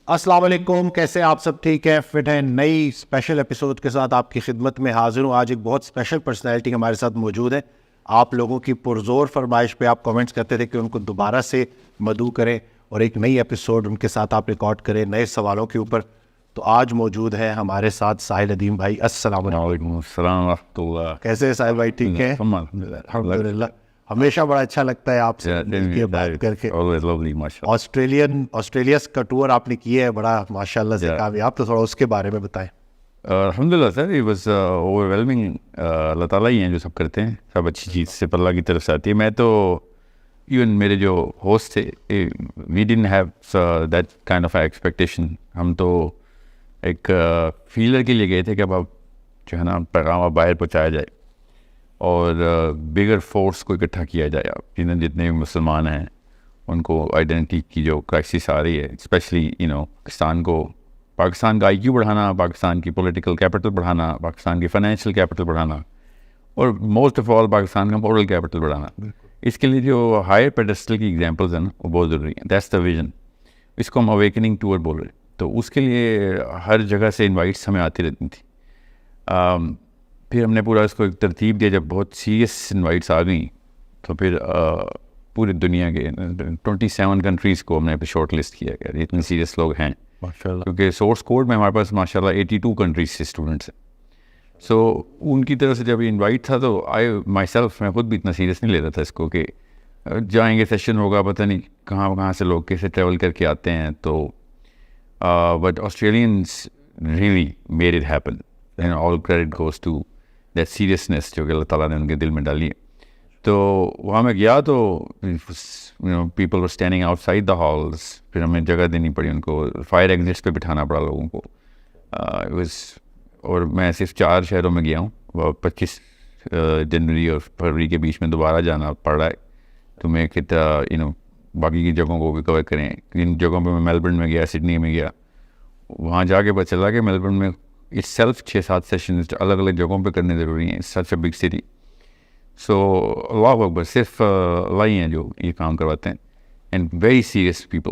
السلام علیکم، کیسے آپ سب؟ ٹھیک ہے، فٹ ہیں؟ نئی اسپیشل ایپیسوڈ کے ساتھ آپ کی خدمت میں حاضر ہوں. آج ایک بہت اسپیشل پرسنالٹی ہمارے ساتھ موجود ہے. آپ لوگوں کی پرزور فرمائش پہ آپ کمنٹس کرتے تھے کہ ان کو دوبارہ سے مدعو کریں اور ایک نئی ایپیسوڈ ان کے ساتھ آپ ریکارڈ کریں نئے سوالوں کے اوپر. تو آج موجود ہے ہمارے ساتھ ساحل ندیم بھائی. السلام علیکم. وعلیکم السلام ورحمۃ اللہ. کیسے ہیں ساحل بھائی؟ ٹھیک ہے الحمدللہ. ہمیشہ بڑا اچھا لگتا ہے آپ سے مل کے بات کر کے. آسٹریلیا کا ٹور آپ نے کیا ہے بڑا ماشاء اللہ سے کامیاب، تو تھوڑا اس کے بارے میں بتائیں. الحمدللہ سر، یہ بس اوور ویلمنگ. اللہ تعالیٰ ہی ہیں جو سب کرتے ہیں، سب اچھی چیز سے اللہ کی طرف سے آتی ہے. میں تو ایون میرے جو ہوسٹ تھے، we didn't have that kind of expectation. ہم تو ایک فیلر کے لیے گئے تھے کہ اب جو ہے نا پیغام اب باہر پہنچایا جائے اور بگر فورس کو اکٹھا کیا جائے. آپ جتنے بھی مسلمان ہیں ان کو آئیڈینٹی کی جو کرائسس آ رہی ہے، اسپیشلی پاکستان کا آئی کیو بڑھانا، پاکستان کی پولیٹیکل کیپٹل بڑھانا، پاکستان کی فائنینشیل کیپٹل بڑھانا، اور موسٹ آف آل پاکستان کا مورل کیپٹل بڑھانا. اس کے لیے جو ہائر پیڈسٹل کی ایگزامپلز ہیں نا وہ بہت ضروری ہیں. That's the vision. اس کو ہم اویکننگ ٹور بول رہے ہیں. تو اس کے لیے ہر جگہ سے انوائٹس ہمیں آتی رہتی تھیں. پھر ہم نے پورا اس کو ایک ترتیب دیا. جب بہت سیریس انوائٹس آ گئیں تو پھر پوری دنیا کے 27 کنٹریز کو ہم نے شارٹ لسٹ کیا کہ اتنے سیریس لوگ ہیں ماشاءاللہ. کیونکہ سورس کوڈ میں ہمارے پاس ماشاءاللہ 82 کنٹریز سے اسٹوڈنٹس ہیں. سو ان کی طرف سے جب انوائٹ تھا تو میں خود بھی اتنا سیریس نہیں لے رہا تھا اس کو کہ جائیں گے، سیشن ہوگا، پتہ نہیں کہاں سے لوگ کیسے ٹریول کر کے آتے ہیں. تو but Australians really made it happen and all credit goes to that seriousness جو کہ اللہ تعالیٰ نے ان کے دل میں ڈالی ہے. تو وہاں میں گیا تو people were standing out side the halls. پھر ہمیں جگہ دینی پڑی ان کو، فائر ایگزٹس پہ بٹھانا پڑا لوگوں کو. اور میں صرف 4 شہروں میں گیا ہوں. 25 جنوری اور فروری کے بیچ میں دوبارہ جانا پڑ رہا ہے. تو میں کتنا باقی کی جگہوں کو بھی کور کریں. ان جگہوں پہ میں میلبرن میں گیا، سڈنی میں گیا. وہاں جا کے پتہ چلا کہ میلبرن میں اٹس سیلف 6-7 سیشن الگ الگ جگہوں پہ کرنے ضروری ہیں. سچ اے بگ سٹی. سو اللہ اکبر، صرف اللہ ہی ہیں جو یہ کام کرواتے ہیں. And very serious people.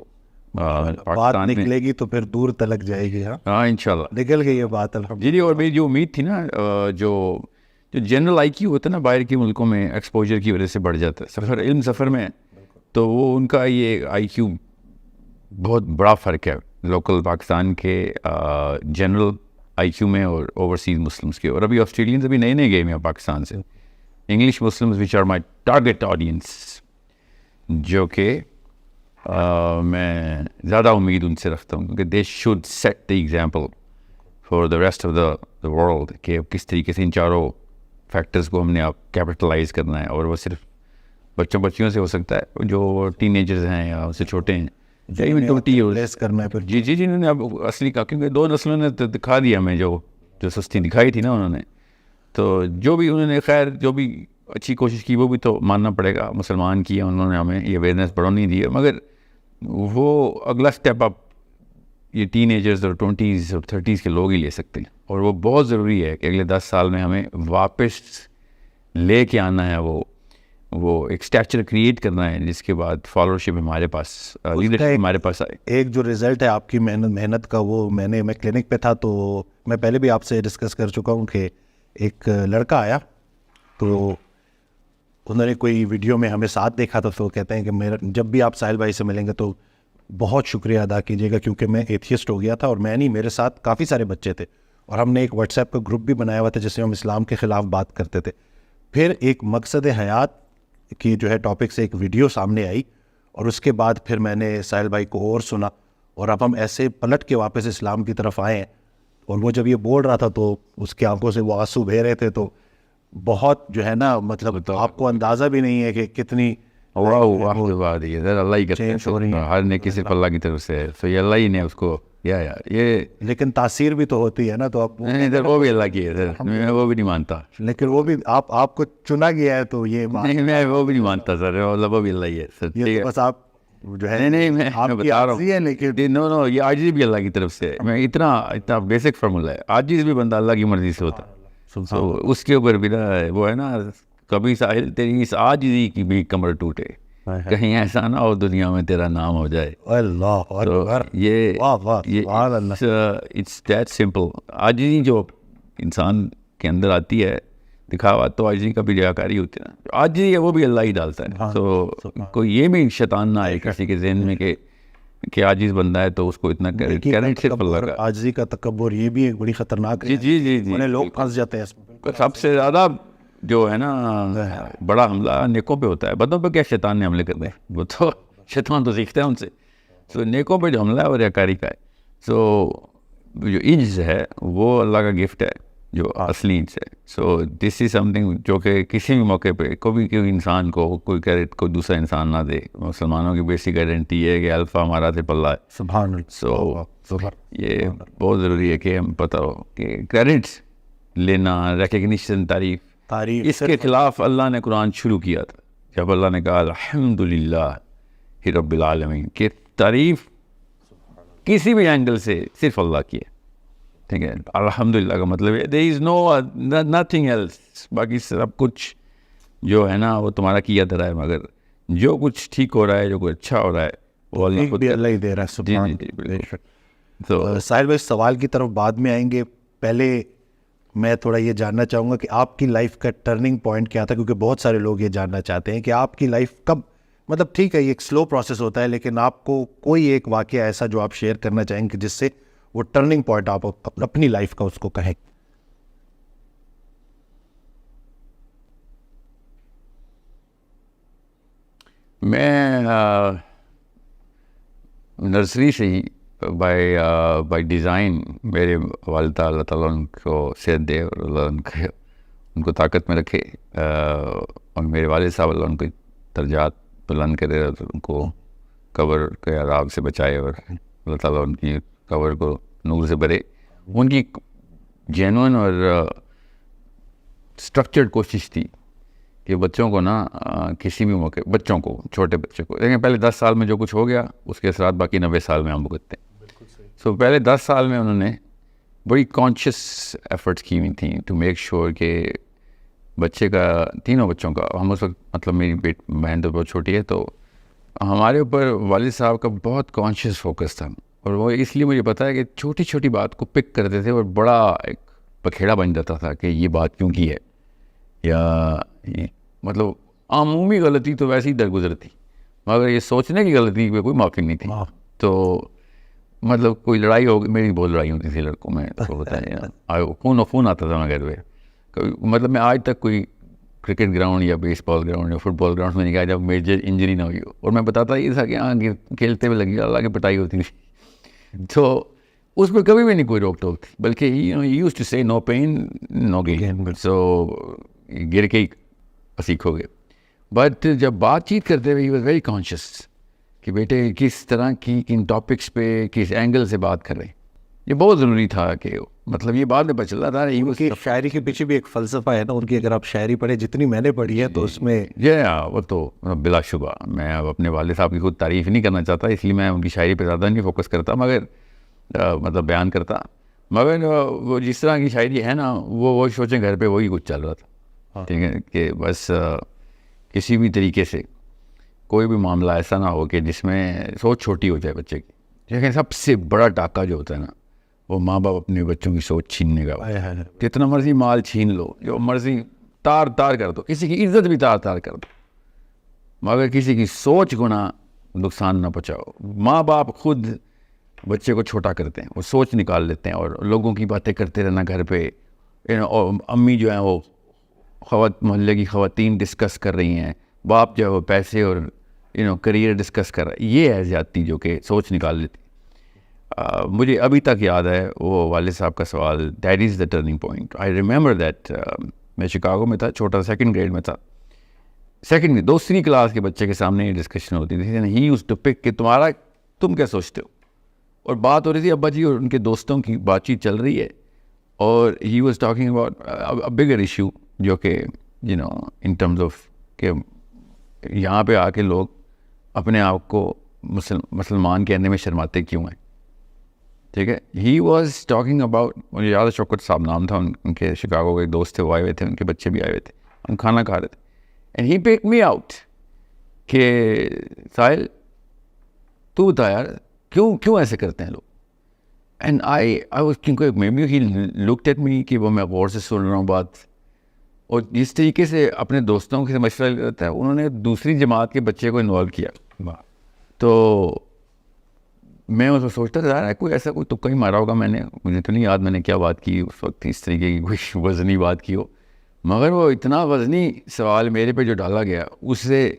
بات نکلے گی تو پھر دور تلک جائے گی. ہاں انشاءاللہ نکل گئی یہ بات الحمدللہ. جی. اور میری جو امید تھی نا، جو جنرل آئی کیو ہوتا ہے نا باہر کے ملکوں میں ایکسپوجر کی وجہ سے بڑھ جاتا ہے سفر میں، تو وہ ان کا یہ آئی کیو بہت بڑا فرق ہے لوکل پاکستان کے جنرل آئی کیو میں اور اوورسیز مسلمس کے. اور ابھی آسٹریلینز ابھی نئے گئے ہیں پاکستان سے، English Muslims which are my target audience, جو کہ میں زیادہ امید ان سے رکھتا ہوں کیونکہ they should set the example for the rest of the world کہ کس طریقے سے ان چاروں فیکٹرز کو ہم نے کیپٹلائز کرنا ہے. اور وہ صرف بچیوں سے ہو سکتا ہے جو ٹین ایجرز ہیں یا اس سے چھوٹے ہیں، کرنا ہے. جی انہوں نے اب اصلی کا، کیونکہ 2 نسلوں نے دکھا دیا ہمیں جو سستی دکھائی تھی نا انہوں نے. تو جو بھی انہوں نے خیر جو بھی اچھی کوشش کی وہ بھی تو ماننا پڑے گا. مسلمان کیا انہوں نے، ہمیں یہ اویئرنیس بڑھانی دی ہے. مگر وہ اگلا اسٹیپ آپ یہ ٹین ایجرز اور 20s اور 30s کے لوگ ہی لے سکتے ہیں. اور وہ بہت ضروری ہے کہ اگلے 10 سال میں ہمیں واپس لے کے آنا ہے، وہ ایک اسٹیچر کریٹ کرنا ہے جس کے بعد فالوورشپ ہمارے پاس، لیڈرشپ ہمارے پاس آئے. ایک جو رزلٹ ہے آپ کی محنت کا، وہ میں کلینک پہ تھا تو میں پہلے بھی آپ سے ڈسکس کر چکا ہوں کہ ایک لڑکا آیا تو انہوں نے کوئی ویڈیو میں ہمیں ساتھ دیکھا تھا. تو کہتے ہیں کہ جب بھی آپ ساحل بھائی سے ملیں گے تو بہت شکریہ ادا کیجیے گا کیونکہ میں ایتھیسٹ ہو گیا تھا، اور میں نہیں، میرے ساتھ کافی سارے بچے تھے، اور ہم نے ایک واٹس ایپ کا گروپ بھی بنایا ہوا تھا جس میں ہم اسلام کے خلاف بات کرتے تھے. پھر ایک مقصد حیات کی جو ہے ٹاپک سے ایک ویڈیو سامنے آئی، اور اس کے بعد پھر میں نے ساحل بھائی کو اور سنا، اور اب ہم ایسے پلٹ کے واپس اسلام کی طرف آئے ہیں. اور وہ جب یہ بول رہا تھا تو اس کی آنکھوں سے وہ آنسو بہہ رہے تھے. تو بہت جو ہے نا، مطلب آپ کو اندازہ بھی نہیں ہے کہ کتنی اللہ ہی کرتے ہیں، ہر نیکی صرف اللہ کی طرف سے ہے. تو یہ اللہ ہی نے اس کو یہ لیکن تاثیر بھی تو ہوتی ہے نا. تو آپ وہ بھی اللہ کی ہے، میں وہ بھی نہیں مانتا. لیکن وہ بھی آپ کو چنا گیا ہے تو یہ میں وہ بھی نہیں مانتا سر، وہ بھی اللہ ہی ہے سر. بس آپ جو ہے نہیں میں بتا رہا ہوں، لیکن نو یہ عاجزی بھی اللہ کی طرف سے. میں اتنا بیسک فارمولا ہے، عاجز بھی بندہ اللہ کی مرضی سے ہوتا ہے. اس کے اوپر بھی وہ ہے نا، کبھی ساحل تیری اس عاجزی کی بھی کمر ٹوٹے، کہیں ایسا نہ ہو دنیا میں تیرا نام ہو جائے. اللہ تو اکبر. یہ واہ واہ سبحان اللہ. It's that simple. عاجزی جو انسان کے اندر آتی ہے, دکھاوا تو عاجزی کا بھی ریاکاری ہوتی ہے نا. عاجزی ہے وہ بھی اللہ ہی ڈالتا ہے. تو کوئی یہ بھی شیطان نہ آئے کسی کے ذہن میں کہ عاجز بندہ ہے تو اس کو اتنا کریڈٹ صرف اللہ کا. عاجزی کا تکبر یہ بھی ایک بڑی خطرناک ہے. جی جی جی انہیں لوگ پھنس جاتے ہیں اس میں. سب سے زیادہ جو ہے نا بڑا حملہ نیکوں پہ ہوتا ہے. بدوں پہ کیا شیطان نے حملے کرنے, وہ تو شیطان تو سیکھتا ہے ان سے. تو نیکوں پہ جو حملہ ہے وہ ریاکاری کا ہے. سو جو عجز ہے وہ اللہ کا گفٹ ہے, جو اصلی عجز ہے. سو دس از سم تھنگ جو کہ کسی بھی موقع پہ کوئی انسان کو کوئی کریڈٹ کوئی دوسرا انسان نہ دے. مسلمانوں کی بیسک آئیڈینٹی ہے کہ الفا ہمارا سے پلہ ہے. سبحان اللہ. سو یہ بہت ضروری ہے کہ ہم پتہ ہو کہ کریڈٹس لینا, ریکگنیشن, تعریف, اس کے خلاف اللہ نے قرآن شروع کیا تھا جب اللہ نے کہا الحمدللہ رب العالمین, کہ تعریف کسی بھی اینگل سے صرف اللہ کی ہے. ٹھیک ہے, الحمدللہ کا مطلب ہے there is no nothing else. باقی سب کچھ جو ہے نا وہ تمہارا کیا دھرا ہے, مگر جو کچھ ٹھیک ہو رہا ہے, جو کچھ اچھا ہو رہا ہے وہ اللہ خود اللہ ہی دے رہا ہے. سبحان اللہ. تو ساحل بھائی سوال کی طرف بعد میں آئیں گے. پہلے میں تھوڑا یہ جاننا چاہوں گا کہ آپ کی لائف کا ٹرننگ پوائنٹ کیا تھا, کیونکہ بہت سارے لوگ یہ جاننا چاہتے ہیں کہ آپ کی لائف کب, مطلب ٹھیک ہے یہ ایک سلو پروسیس ہوتا ہے, لیکن آپ کو کوئی ایک واقعہ ایسا جو آپ شیئر کرنا چاہیں گے جس سے وہ ٹرننگ پوائنٹ آپ اپنی لائف کا اس کو کہیں. میں نرسری سے ہی بائی ڈیزائن میرے والدہ اللہ تعالیٰ ان کو صحت دے اور اللہ ان کو طاقت میں رکھے, اور میرے والد صاحب اللہ ان کو درجات بلند کرے اور ان کو قبر کے عذاب سے بچائے, اور اللہ تعالیٰ ان کی قبر کو نور سے بھرے. ان کی جینوئن اور اسٹرکچرڈ کوشش تھی کہ بچوں کو نا کسی بھی موقع, بچوں کو, چھوٹے بچے کو, دیکھیں پہلے 10 سال میں جو کچھ ہو گیا اس کے اثرات باقی 90 سال میں ہم بھگتتے ہیں. سو پہلے 10 سال میں انہوں نے بڑی کانشیس ایفرٹس کی ہوئی تھیں ٹو میک شیور کہ بچے کا, تینوں بچوں کا, ہم اس وقت مطلب میری بہن تو بہت چھوٹی ہے, تو ہمارے اوپر والد صاحب کا بہت کانشیس فوکس تھا. اور وہ اس لیے مجھے پتا ہے کہ چھوٹی چھوٹی بات کو پک کرتے تھے اور بڑا ایک پکھیڑا بن جاتا تھا کہ یہ بات کیوں کی ہے, یا مطلب عمومی غلطی تو ویسے ہی درگزرتی, مگر یہ سوچنے کی غلطی پہ کوئی معافی نہیں تھی. تو مطلب کوئی لڑائی ہوگی, میری بہت لڑائی ہوتی تھی لڑکوں میں, تو بتائیں خون آتا تھا میں گھر پہ. مطلب میں آج تک کوئی کرکٹ گراؤنڈ یا بیس بال گراؤنڈ یا فٹ بال گراؤنڈ میں نہیں گیا جب میجر انجری نہ ہوئی ہو. اور میں بتاتا یہ تھا کہ ہاں کھیلتے ہوئے لگی اللہ کی پٹائی ہوتی تھی, تو اس پہ کبھی بھی نہیں کوئی روک ٹوک تھی, بلکہ یوز ٹو سے نو پین نو گین. سو گر کے ہی سیکھو گے. بٹ جب بات چیت کرتے ہوئے ہی واز ویری کانشیس کہ بیٹے کس طرح کی کن ٹاپکس پہ کس اینگل سے بات کر رہے ہیں. یہ بہت ضروری تھا کہ مطلب یہ بعد میں پتہ چلا تھا. ان کی شاعری کے پیچھے بھی ایک فلسفہ ہے نا ان کی, اگر آپ شاعری پڑھیں جتنی میں نے پڑھی ہے تو اس میں وہ تو بلا شبہ میں اب اپنے والد صاحب کی خود تعریف نہیں کرنا چاہتا, اس لیے میں ان کی شاعری پہ زیادہ نہیں فوکس کرتا, مگر مطلب بیان کرتا. مگر وہ جس طرح کی شاعری ہے نا وہ سوچیں گھر پہ وہی کچھ چل رہا تھا. ٹھیک ہے, کہ بس کسی بھی طریقے سے کوئی بھی معاملہ ایسا نہ ہو کہ جس میں سوچ چھوٹی ہو جائے بچے کی. لیکن سب سے بڑا ٹاکہ جو ہوتا ہے نا وہ ماں باپ اپنے بچوں کی سوچ چھیننے کا. جتنا مرضی مال چھین لو, جو مرضی تار تار کر دو, کسی کی عزت بھی تار تار کر دو, مگر کسی کی سوچ کو نہ نقصان نہ پہنچاؤ. ماں باپ خود بچے کو چھوٹا کرتے ہیں, وہ سوچ نکال لیتے ہیں, اور لوگوں کی باتیں کرتے رہنا گھر پہ. اور امی جو ہیں وہ محلے کی خواتین ڈسکس کر رہی ہیں, باپ جو ہے وہ پیسے اور کریئر ڈسکس کر رہا ہے. یہ ہے زیادتی جو کہ سوچ نکال لیتی. مجھے ابھی تک یاد ہے وہ والد صاحب کا سوال, that is the turning point. I remember that میں شکاگو میں تھا, چھوٹا 2nd گریڈ میں تھا. دوسری کلاس کے بچے کے سامنے یہ ڈسکشن ہوتی تھی. ہی یوز ٹو پک کہ تم کیا سوچتے ہو, اور بات ہو رہی تھی ابا جی اور ان کے دوستوں کی بات چیت چل رہی ہے, اور he was talking about bigger issue جو کہ ان ٹرمز آف کہ یہاں پہ آ کے لوگ اپنے آپ کو مسلمان کہنے میں شرماتے کیوں ہیں. ٹھیک ہے, ہی واز ٹاکنگ اباؤٹ, مجھے یاد ہے شوکت صاحب نام تھا ان کے, شکاگو کے ایک دوست تھے, وہ آئے ہوئے تھے, ان کے بچے بھی آئے ہوئے تھے, and he pick me out. And he was talking about, مجھے یاد ہے شوکت صاحب نام تھا ان کے, شکاگو کے ایک دوست تھے, وہ آئے ہوئے تھے, ان کے بچے بھی آئے ہوئے تھے. ہم کھانا کھا رہے تھے. کہ ساحل تو بتا یار کیوں ایسے کرتے ہیں لوگ. اینڈ آئی واز کیونکہ maybe he looked at me کہ وہ میں غور سے سن رہا ہوں بات, اور جس طریقے سے اپنے دوستوں سے مشورہ لیتا ہے, انہوں نے دوسری جماعت کے بچے کو انوالو کیا. تو میں اس کو سوچتا تھا یار کوئی ایسا کوئی تکا ہی مارا ہوگا میں نے, مجھے تو نہیں یاد میں نے کیا بات کی اس وقت, اس طریقے کی کوئی وزنی بات کی ہو, مگر وہ اتنا وزنی سوال میرے پہ جو ڈالا گیا اس سے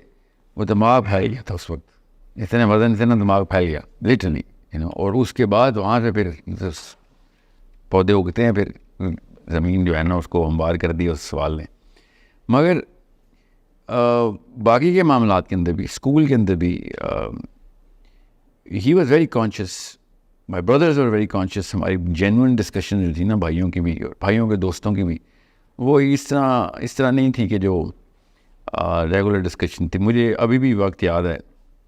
وہ دماغ پھیل گیا تھا اس وقت, اتنے وزن سے نا دماغ پھیل گیا لٹرلی اور اس کے بعد وہاں سے پھر پودے اگتے ہیں, پھر زمین جو ہے نا اس کو ہموار کر دی اس سوال نے. مگر باقی کے معاملات کے اندر بھی, اسکول کے اندر بھی he was very conscious, my brothers are very conscious. ہماری جینوئن ڈسکشن جو تھی نا بھائیوں کی بھی اور بھائیوں کے دوستوں کی بھی, وہ اس طرح نہیں تھی کہ جو ریگولر ڈسکشن تھی. مجھے ابھی بھی وقت یاد ہے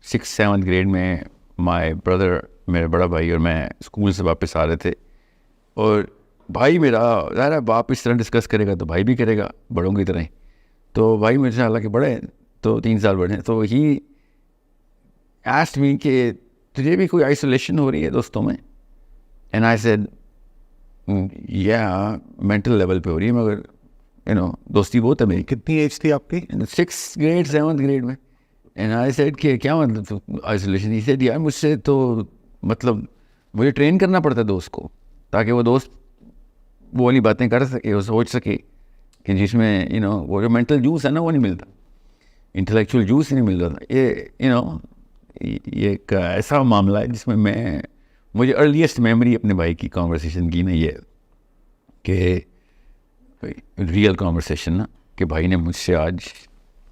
6th-7th گریڈ میں مائی بردر, میرا بڑا بھائی اور میں اسکول سے واپس آ رہے تھے, اور بھائی میرا ظاہر ہے باپ اس طرح ڈسکس کرے گا تو بھائی بھی کرے گا بڑوں کی طرح ہی. تو بھائی مجھ سے حالانکہ بڑے ہیں, تو 3 سال بڑے ہیں, تو ہی آسکڈ می کہ تجھے بھی کوئی آئسولیشن ہو رہی ہے دوستوں میں. اینڈ آئی سیڈ یا مینٹل لیول پہ ہو رہی ہے, مگر دوستی بہت ہے میری. کتنی ایج تھی آپ کی؟ 6th گریڈ 7th گریڈ میں. اینڈ آئی سیڈ کہ کیا مطلب آئسولیشن؟ ہی سیڈ یار مجھ سے تو مطلب مجھے ٹرین کرنا پڑتا ہے دوست کو, تاکہ وہ دوست وہ والی باتیں کر سکے, وہ سوچ سکے کہ جس میں وہ جو مینٹل جوس ہے نا وہ نہیں ملتا, انٹلیکچوئل جوس نہیں مل رہا تھا. یہ ایک ایسا معاملہ ہے جس میں مجھے ارلیسٹ میموری اپنے بھائی کی کانورسیشن کی نا یہ کہ ریئل کانورسیشن نا, کہ بھائی نے مجھ سے آج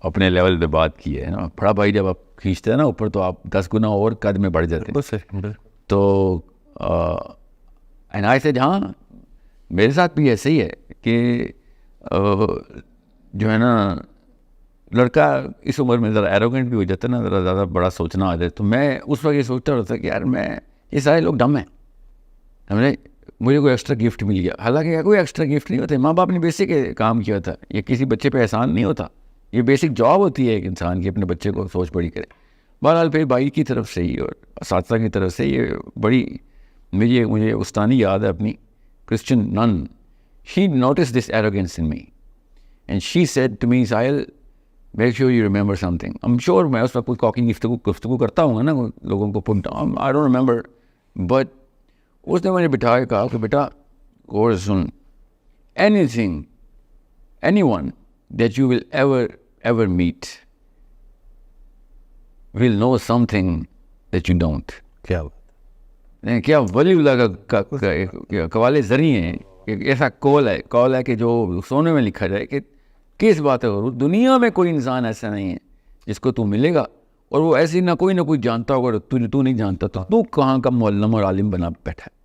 اپنے لیول پہ بات کی ہے نا. بڑا بھائی جب آپ کھینچتے ہیں نا اوپر تو آپ 10 گنا اور قد میں بڑھ جاتے ہیں. تو اینڈ آئی سیڈ ہاں میرے ساتھ بھی ایسے ہی ہے کہ جو ہے نا لڑکا اس عمر میں ذرا ایروگنٹ بھی ہو جاتا ہے نا, ذرا زیادہ بڑا سوچنا آ جائے. تو میں اس وقت یہ سوچتا رہتا کہ یار میں یہ سارے لوگ ڈم ہیں, ہم نے مجھے کوئی ایکسٹرا گفٹ مل گیا. حالانکہ کوئی ایکسٹرا گفٹ نہیں ہوتا, ماں باپ نے بیسک کام کیا تھا, یہ کسی بچے پہ احسان نہیں ہوتا, یہ بیسک جاب ہوتی ہے ایک انسان کی اپنے بچے کو سوچ بڑی کرے. بہرحال پھر بھائی کی طرف سے ہی اور اساتذہ کی طرف سے یہ بڑی مجھے استانی یاد ہے اپنی, Christian nun, she notices this arrogance in me and she said to me Sahil make sure you remember something. I'm sure میں اس وقت کوئی کاکنگ گفتگو کرتا ہوں گا نا لوگوں کو put down, I don't remember, but اس نے مجھے بٹھا کے کہا کہ بیٹا غور سے سن, anything anyone that you will ever meet will know something that you don't. کیا ولی اللہ کا قوال زرعی ہیں, ایک ایسا کال ہے کہ جو سونے میں لکھا جائے کہ کس بات ہے, دنیا میں کوئی انسان ایسا نہیں ہے جس کو تو ملے گا اور وہ ایسی نہ کوئی جانتا ہوگا تو نہیں جانتا, تو کہاں کا معلم اور عالم بنا بیٹھا ہے.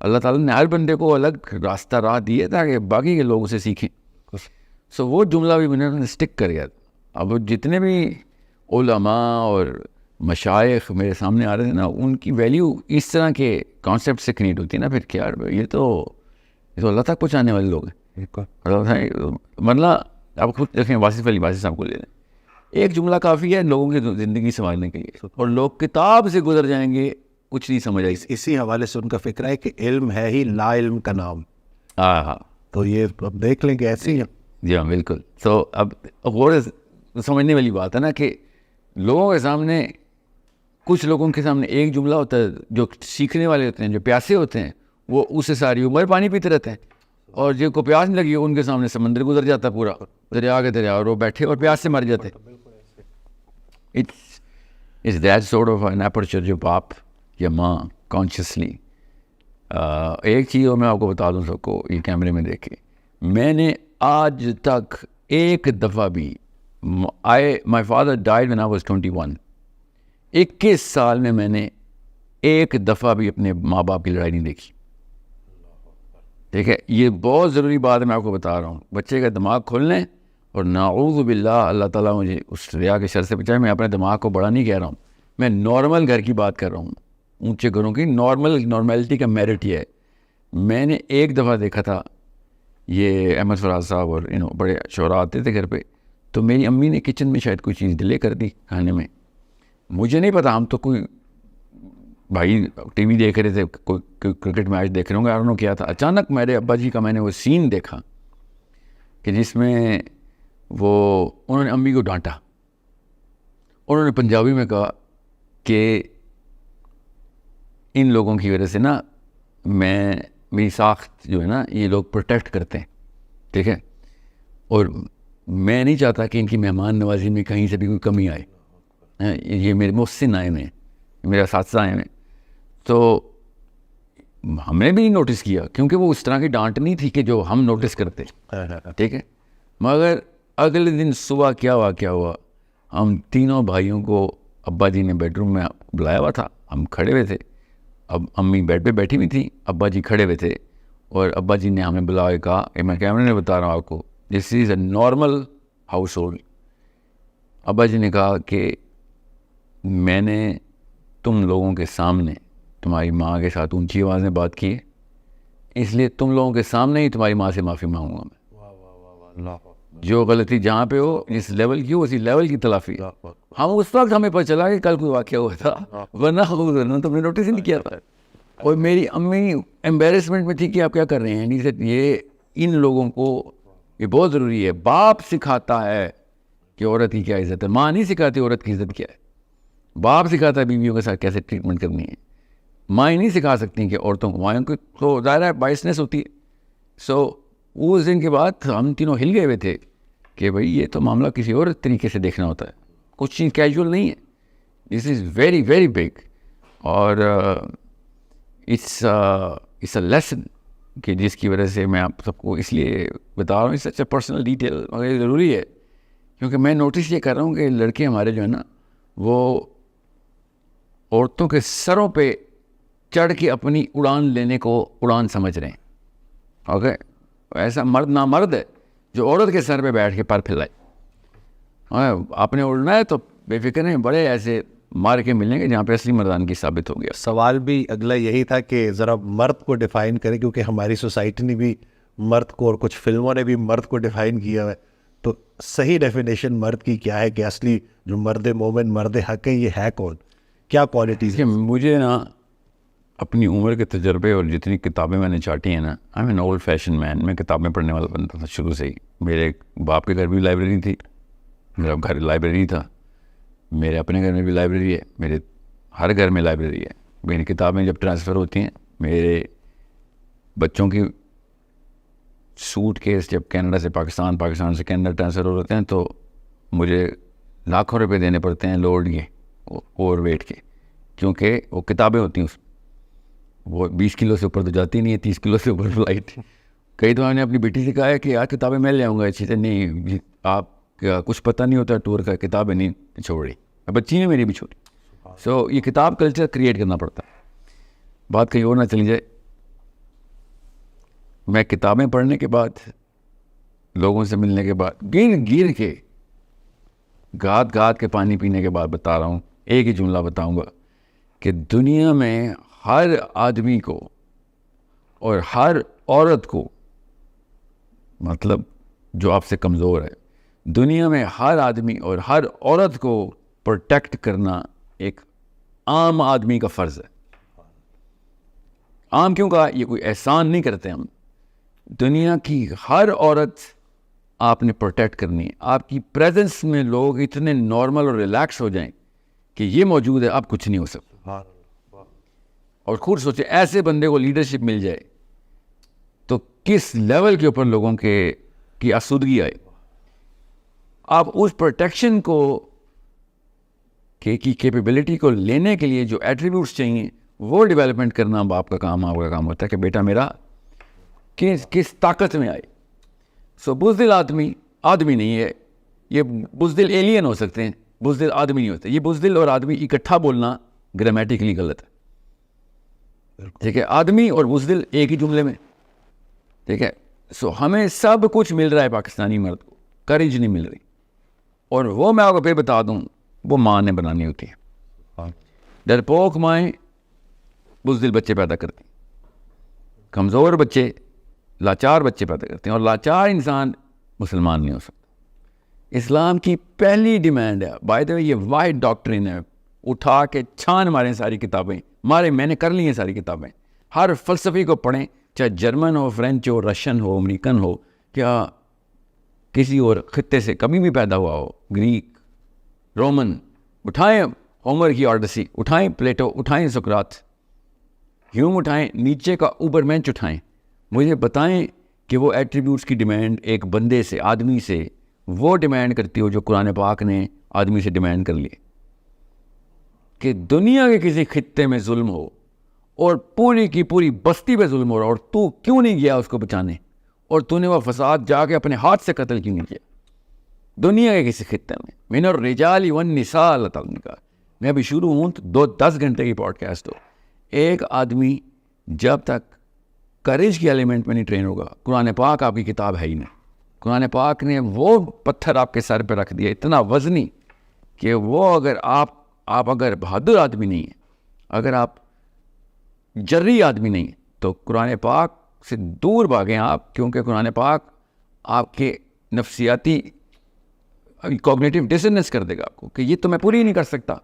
اللہ تعالیٰ نے ہر بندے کو الگ راہ دیے تاکہ باقی کے لوگ اسے سیکھیں. سو وہ جملہ بھی میں نے اسٹک کر گیا. اب جتنے بھی علماء اور مشائخ میرے سامنے آ رہے تھے نا, ان کی ویلیو اس طرح کے کانسیپٹ سے کریٹ ہوتی ہے نا پھر کہ یار یہ تو اللہ تک پہنچانے والے لوگ ہیں. مطلب آپ خود دیکھیں واصف علی واصف صاحب کو لے لیں, ایک جملہ کافی ہے لوگوں کی زندگی سنبھالنے کے لیے, اور لوگ کتاب سے گزر جائیں گے کچھ نہیں سمجھ آئی. اسی حوالے سے ان کا فکر ہے کہ علم ہے ہی لا علم کا نام. ہاں تو یہ اب دیکھ لیں کہ ایسے ہی ہے. جی ہاں بالکل. تو اب غور سمجھنے والی بات ہے نا کہ لوگوں کے سامنے, کچھ لوگوں کے سامنے ایک جملہ ہوتا ہے, جو سیکھنے والے ہوتے ہیں, جو پیاسے ہوتے ہیں, وہ اسے ساری عمر پانی پیتے رہتے ہیں, اور جن کو پیاس نہیں لگی ان کے سامنے سمندر گزر جاتا ہے پورا دریا کے دریا, اور وہ بیٹھے اور پیاس سے مر جاتے. It's that sort of an aperture جو باپ یا ماں کانشیسلی. ایک چیز اور میں آپ کو بتا دوں سب کو یہ کیمرے میں دیکھ کے, میں نے آج تک ایک دفعہ بھی my father died when I was 21, 21 سال میں نے ایک دفعہ بھی اپنے ماں باپ کی لڑائی نہیں دیکھی. ٹھیک ہے, یہ بہت ضروری بات ہے, میں آپ کو بتا رہا ہوں. بچے کا دماغ کھول لیں, اور نعوذ باللہ اللہ تعالیٰ مجھے اس ریا کے شر سے بچائے. میں اپنے دماغ کو بڑا نہیں کہہ رہا ہوں, میں نارمل گھر کی بات کر رہا ہوں, اونچے گھروں کی نارملٹی کا میرٹ یہ ہے. میں نے ایک دفعہ دیکھا تھا, یہ احمد فراز صاحب اور بڑے شعراء آتے تھے گھر پہ, تو میری امی نے کچن میں شاید کوئی چیز ڈیلے کر دی کھانے میں, مجھے نہیں پتا, ہم تو کوئی بھائی ٹی وی دیکھ رہے تھے, کوئی کرکٹ میچ دیکھ رہے ہوں گے, آرنو کیا تھا, اچانک میرے ابا جی کا میں نے وہ سین دیکھا کہ جس میں انہوں نے امی کو ڈانٹا, انہوں نے پنجابی میں کہا کہ ان لوگوں کی وجہ سے نا میری ساخت جو ہے نا یہ لوگ پروٹیکٹ کرتے ہیں, ٹھیک ہے, اور میں نہیں چاہتا کہ ان کی مہمان نوازی میں کہیں سے بھی کوئی کمی آئے. یہ میرے محسن آئے ہوئے ہیں, میرے اساتذہ آئے ہوئے ہیں, تو ہم نے بھی نہیں نوٹس کیا کیونکہ وہ اس طرح کی ڈانٹ نہیں تھی کہ جو ہم نوٹس کرتے, ٹھیک ہے. مگر اگلے دن صبح کیا واقعہ ہوا, ہم تینوں بھائیوں کو ابا جی نے بیڈ روم میں بلایا ہوا تھا, ہم کھڑے ہوئے تھے, اب امی بیڈ پہ بیٹھی ہوئی تھی, ابا جی کھڑے ہوئے تھے, اور ابا جی نے ہمیں بلا کے کہا کہ میں کیمرے میں بتا رہا ہوں آپ کو, دس از اے نارمل ہاؤس ہولڈ. ابا جی نے کہا کہ میں نے تم لوگوں کے سامنے تمہاری ماں کے ساتھ اونچی آواز میں بات کی ہے, اس لیے تم لوگوں کے سامنے ہی تمہاری ماں سے معافی مانگوں گا میں. جو غلطی جہاں پہ ہو جس لیول کی ہو اسی لیول کی تلافی. ہم اس وقت ہمیں پتہ چلا کہ کل کوئی واقعہ ہوا تھا, ورنہ تم نے نوٹس ہی نہیں کیا تھا. اور میری امی ایمبیرسمنٹ میں تھی کہ آپ کیا کر رہے ہیں, یہ ان لوگوں کو یہ بہت ضروری ہے. باپ سکھاتا ہے کہ عورت کی کیا عزت ہے, ماں نہیں سکھاتی عورت کی عزت کیا ہے. باپ سکھاتا ہے بیویوں کے ساتھ کیسے ٹریٹمنٹ کرنی ہے, مائیں نہیں سکھا سکتی کہ عورتوں کو, مائیں کو تو ظاہر ہے بائسنس ہوتی ہے. سو اس دن کے بعد ہم تینوں ہل گئے ہوئے تھے کہ بھائی یہ تو معاملہ کسی اور طریقے سے دیکھنا ہوتا ہے, کچھ چیز کیجول نہیں ہے, this is very very big. اور اٹس اے لیسن کہ جس کی وجہ سے میں آپ سب کو اس لیے بتا رہا ہوں, اٹس اے پرسنل ڈیٹیل, مگر یہ ضروری ہے کیونکہ میں نوٹس یہ کر رہا ہوں کہ لڑکے ہمارے جو ہے نا وہ عورتوں کے سروں پہ چڑھ کے اپنی اڑان لینے کو اڑان سمجھ رہے ہیں. اوکے, ایسا مرد نامرد ہے جو عورت کے سر پہ بیٹھ کے پر پھیلائے. آپ نے اڑنا ہے تو بے فکر ہیں, بڑے ایسے مار کے ملیں گے جہاں پہ اصلی مردانگی ثابت ہو گیا. سوال بھی اگلا یہی تھا کہ ذرا مرد کو ڈیفائن کریں, کیونکہ ہماری سوسائٹی نے بھی مرد کو اور کچھ فلموں نے بھی مرد کو ڈیفائن کیا ہے, تو صحیح ڈیفینیشن مرد کی کیا ہے کہ اصلی جو مرد مومن مرد حق ہے یہ ہے کون, کیا کوالٹیز ہیں؟ مجھے نا اپنی عمر کے تجربے اور جتنی کتابیں میں نے چاٹی ہیں نا, I am an old fashion man, میں کتابیں پڑھنے والا بنتا تھا شروع سے ہی. میرے باپ کے گھر بھی لائبریری تھی, میرا گھر لائبریری تھا, میرے اپنے گھر میں بھی لائبریری ہے, میرے ہر گھر میں لائبریری ہے. میری کتابیں جب ٹرانسفر ہوتی ہیں, میرے بچوں کی سوٹ کیس جب کینیڈا سے پاکستان, پاکستان سے کینیڈا ٹرانسفر ہو رہتے ہیں تو مجھے لاکھوں روپے دینے پڑتے ہیں لوڈ کے, اوور ویٹ کے, کیونکہ وہ کتابیں ہوتی ہیں, وہ 20 کلو سے اوپر تو جاتی نہیں ہے, 30 کلو سے اوپر فلائٹ. کئی دفعہ میں نے اپنی بیٹی سے کہا ہے کہ یار کتابیں میں لے آؤں گا, اچھی سے نہیں آپ کچھ پتہ نہیں ہوتا ٹور کا, کتابیں نہیں چھوڑ رہی, بچی نے میری بھی چھوڑی. سو یہ کتاب کلچر کریٹ کرنا پڑتا ہے. بات کہیں اور نہ چلی جائے, میں کتابیں پڑھنے کے بعد, لوگوں سے ملنے کے بعد, گر کے گاد کے پانی پینے کے بعد بتا رہا ہوں, ایک ہی جملہ بتاؤں گا کہ دنیا میں ہر آدمی کو اور ہر عورت کو, مطلب جو آپ سے کمزور ہے, دنیا میں ہر آدمی اور ہر عورت کو پروٹیکٹ کرنا ایک عام آدمی کا فرض ہے. عام کیوں کہا, یہ کوئی احسان نہیں کرتے ہم, دنیا کی ہر عورت آپ نے پروٹیکٹ کرنی ہے. آپ کی پریزنس میں لوگ اتنے نارمل اور ریلیکس ہو جائیں کہ یہ موجود ہے, آپ کچھ نہیں ہو سکتا. اور خود سوچیں ایسے بندے کو لیڈرشپ مل جائے تو کس لیول کے اوپر لوگوں کی آسودگی آئے. آپ اس پروٹیکشن کو کی کیپیبلٹی کو لینے کے لیے جو ایٹریبیوٹس چاہیے وہ ڈیولپمنٹ کرنا اب آپ کا کام ہوتا ہے کہ بیٹا میرا کس طاقت میں آئے. سو بزدل آدمی نہیں ہے, یہ بزدل ایلین ہو سکتے ہیں, بزدل آدمی نہیں ہوتے. یہ بزدل اور آدمی اکٹھا بولنا گرامیٹیکلی غلط ہے, ٹھیک ہے. آدمی اور بزدل ایک ہی جملے میں, ٹھیک ہے. سو ہمیں سب کچھ مل رہا ہے پاکستانی مرد کو, کریج نہیں مل رہی. اور وہ میں آپ کو پھر بتا دوں, وہ ماں نے بنانی ہوتی ہے. ڈرپوک مائیں بزدل بچے پیدا کرتی ہیں, کمزور بچے لاچار بچے پیدا کرتے ہیں, اور لاچار انسان مسلمان نہیں ہو سکتا. اسلام کی پہلی ڈیمانڈ ہے. بائی دا وے یہ واحد ڈاکٹرین ہے, اٹھا کے چھان ماریں ساری کتابیں, میں نے کر لی ہیں ساری کتابیں, ہر فلسفی کو پڑھیں, چاہے جرمن ہو, فرینچ ہو, رشین ہو, امریکن ہو, کیا کسی اور خطے سے کبھی بھی پیدا ہوا ہو, گریک, رومن, اٹھائیں ہومر کی آڈیسی, اٹھائیں پلیٹو, اٹھائیں سقراط, ہیوم اٹھائیں, نیچے کا اوبر مینچ اٹھائیں, مجھے بتائیں کہ وہ ایٹریبیوٹس کی ڈیمانڈ ایک بندے سے, آدمی سے وہ ڈیمانڈ کرتی ہو جو قرآن پاک نے آدمی سے ڈیمانڈ کر لیے. کہ دنیا کے کسی خطے میں ظلم ہو اور پوری کی پوری بستی پہ ظلم ہو رہا, اور تو کیوں نہیں گیا اس کو بچانے, اور تو نے وہ فساد جا کے اپنے ہاتھ سے قتل کیوں نہیں کیا دنیا کے کسی خطے میں. من الرجال والنساء, اللہ تعالیٰ نے کہا. میں ابھی شروع ہوں تو 10 گھنٹے کی پوڈ کاسٹ ہو. ایک آدمی جب تک کریج کی ایلیمنٹ میں نہیں ٹرین ہوگا, قرآن پاک آپ کی کتاب ہے ہی نہیں. قرآن پاک نے وہ پتھر آپ کے سر پہ رکھ دیا اتنا وزنی کہ وہ اگر آپ اگر بہادر آدمی نہیں ہیں, اگر آپ جری آدمی نہیں ہیں, تو قرآن پاک سے دور بھاگیں آپ, کیونکہ قرآن پاک آپ کے نفسیاتی کوگنیٹیو ڈسنس کر دے گا آپ کو کہ یہ تو میں پوری نہیں کر سکتا.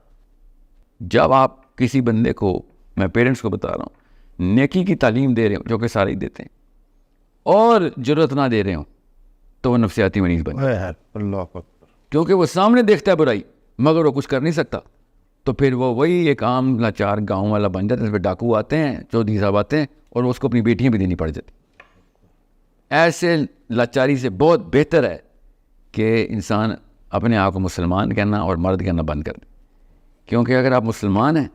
جب آپ کسی بندے کو, میں پیرنٹس کو بتا رہا ہوں, نیکی کی تعلیم دے رہے ہوں جو کہ سارے دیتے ہیں, اور جرت نہ دے رہے ہوں, تو وہ نفسیاتی مریض بن جائے. اللہ اکبر. کیونکہ وہ سامنے دیکھتا ہے برائی مگر وہ کچھ کر نہیں سکتا, تو پھر وہ وہی ایک عام لاچار گاؤں والا بن جاتا ہے. اس پہ ڈاکو آتے ہیں, چودھری صاحب آتے ہیں, اور اس کو اپنی بیٹیاں بھی دینی پڑ جاتی. ایسے لاچاری سے بہت بہتر ہے کہ انسان اپنے آپ کو مسلمان کہنا اور مرد کہنا بند کر دے. کیونکہ اگر آپ مسلمان ہیں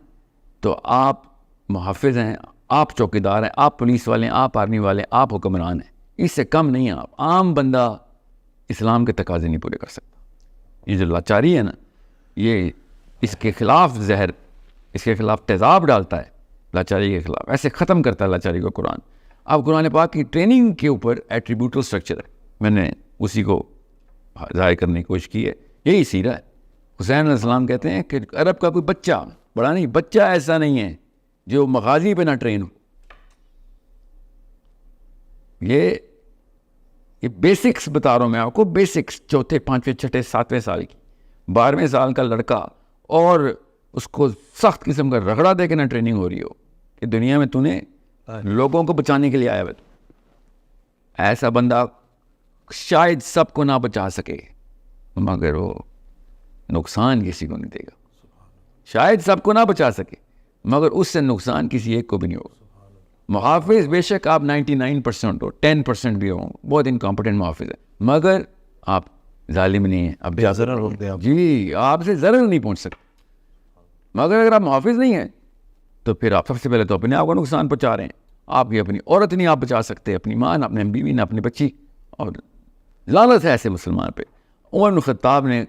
تو آپ محافظ ہیں, آپ چوکیدار ہیں, آپ پولیس والے ہیں, آپ آرمی والے ہیں, آپ حکمران ہیں. اس سے کم نہیں ہیں آپ. عام بندہ اسلام کے تقاضے نہیں پورے کر سکتا. یہ جو لاچاری ہے نا, یہ اس کے خلاف زہر, اس کے خلاف تیزاب ڈالتا ہے لاچاری کے خلاف. ایسے ختم کرتا ہے لاچاری کو قرآن. اب قرآن پاک کی ٹریننگ کے اوپر ایٹریبیوٹل سٹرکچر ہے, میں نے اسی کو ظاہر کرنے کی کوشش کی ہے. یہی سیرہ ہے. حسین علیہ السلام کہتے ہیں کہ عرب کا کوئی بچہ, بڑا نہیں, بچہ ایسا نہیں ہے جو مغازی پہ نہ ٹرین ہو. یہ بیسکس بتا رہا ہوں میں آپ کو, بیسکس, چوتھے, پانچویں, چھٹے, 7ویں سال کی, 12ویں سال کا لڑکا, اور اس کو سخت قسم کا رگڑا دے کے نہ ٹریننگ ہو رہی ہو کہ دنیا میں تو نے لوگوں کو بچانے کے لیے آیا ہے. ایسا بندہ شاید سب کو نہ بچا سکے مگر وہ نقصان کسی کو نہیں دے گا. شاید سب کو نہ بچا سکے مگر اس سے نقصان کسی ایک کو بھی نہیں ہوگا. محافظ بے شک آپ 99% ہو, 10% بھی ہوں, بہت انکمپٹنٹ محافظ ہے, مگر آپ ظالم نہیں ہیں. اب ضرر ہوتے ہیں. جی, آپ سے ضرر نہیں پہنچ سکتے. مگر اگر آپ محافظ نہیں ہیں تو پھر آپ سب سے پہلے تو اپنے آپ کو نقصان پہنچا رہے ہیں. آپ کی اپنی عورت نہیں آپ بچا سکتے, اپنی ماں نہ, اپنے بیوی نہ, اپنی بچی. اور لعنت ہے ایسے مسلمان پہ. عمر بن خطاب نے,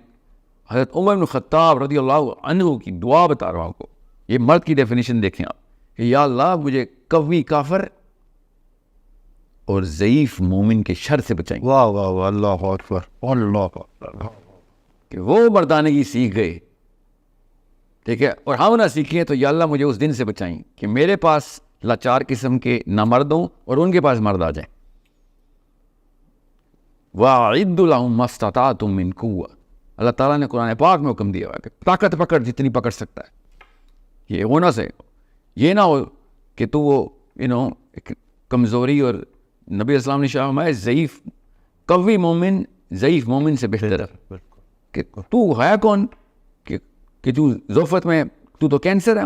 حضرت عمر بن خطاب رضی اللہ عنہ کی دعا بتا رہا ہوں آپ کو. یہ مرد کی ڈیفینیشن دیکھیں آپ کہ یا اللہ مجھے قوی کافر اور ضعیف مومن کے شر سے بچائیں. واہ واہ واہ, اللہ اکبر, اللہ اکبر. کہ وہ مردانگی سیکھ گئے, ٹھیک ہے, اور ہم نہ سیکھیں تو یا اللہ مجھے اس دن سے بچائیں کہ میرے پاس لاچار قسم کے نہ مرد ہوں اور ان کے پاس مرد آ جائیں. وَأَعِدُّ لَهُم مَّا اسْتَطَعْتُم مِّن قُوَّةٍ. اللہ تعالیٰ نے قرآن پاک میں حکم دیا ہوا ہے کہ طاقت پکڑ جتنی پکڑ سکتا ہے. یہ ہونا سے یہ نہ ہو کہ تو وہ کمزوری, اور نبی اسلام نے شاہ فرمایا ضعیف قوی مومن ضعیف مومن سے بہتر ہے. کہ تو ہے کون کہ تو ذوفت میں, تو کینسر ہے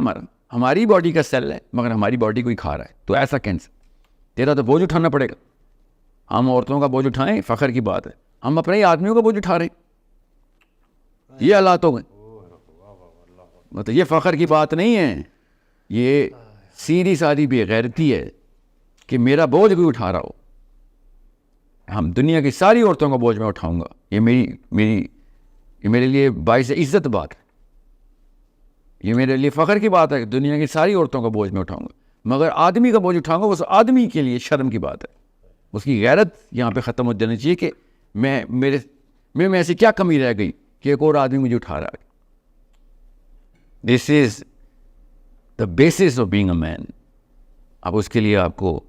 ہماری باڈی کا سیل ہے مگر ہماری باڈی کو ہی کھا رہا ہے. تو ایسا کینسر, تیرا تو بوجھ اٹھانا پڑے گا. ہم عورتوں کا بوجھ اٹھائیں فخر کی بات ہے, ہم اپنے ہی آدمیوں کا بوجھ اٹھا رہے ہیں. یہ حالات ہو گئے. مطلب یہ فخر کی بات نہیں ہے, یہ سیدھی سادھی بے غیرتی ہے کہ میرا بوجھ کوئی اٹھا رہا ہو. ہم دنیا کی ساری عورتوں کا بوجھ میں اٹھاؤں گا, یہ میرے لیے باعث عزت بات ہے. یہ میرے لیے فخر کی بات ہے کہ دنیا کی ساری عورتوں کا بوجھ میں اٹھاؤں گا, مگر آدمی کا بوجھ اٹھاؤں گا اس آدمی کے لیے شرم کی بات ہے. اس کی غیرت یہاں پہ ختم ہو جانی چاہیے کہ میں ایسی کیا کمی رہ گئی کہ ایک اور آدمی مجھے اٹھا رہا ہے. This is the basis of being a man. اب اس کے لیے آپ کو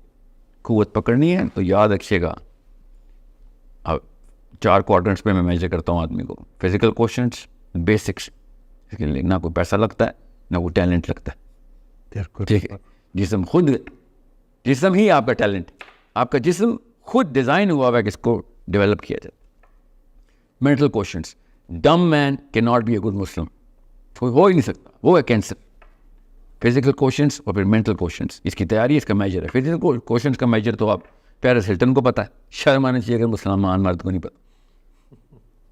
قوت پکڑنی ہے تو یاد رکھیے گا, اب 4 کوارٹرنٹس پہ میں میجر کرتا ہوں آدمی کو. فزیکل کوشنٹس, بیسکس, اس کے لیے نہ کوئی پیسہ لگتا ہے نہ کوئی ٹیلنٹ لگتا ہے. ٹھیک ہے, جسم ہی آپ کا ٹیلنٹ, آپ کا جسم خود ڈیزائن ہوا ہوا ہے کہ اس کو ڈیولپ کیا جائے. مینٹل کوشنٹس, ڈم مین کی not be a good Muslim, کوئی ہو ہی نہیں سکتا, وہ ہے کینسر. فزیکل کوشنٹس اور پھر مینٹل کوشنٹس, اس کی تیاری اس کا میجر ہے. فزیکل کوشنٹس کا میجر تو آپ پیرس ہلٹن کو پتہ ہے, شرم آنا چاہیے اگر مسلمان مرد کو نہیں پتہ.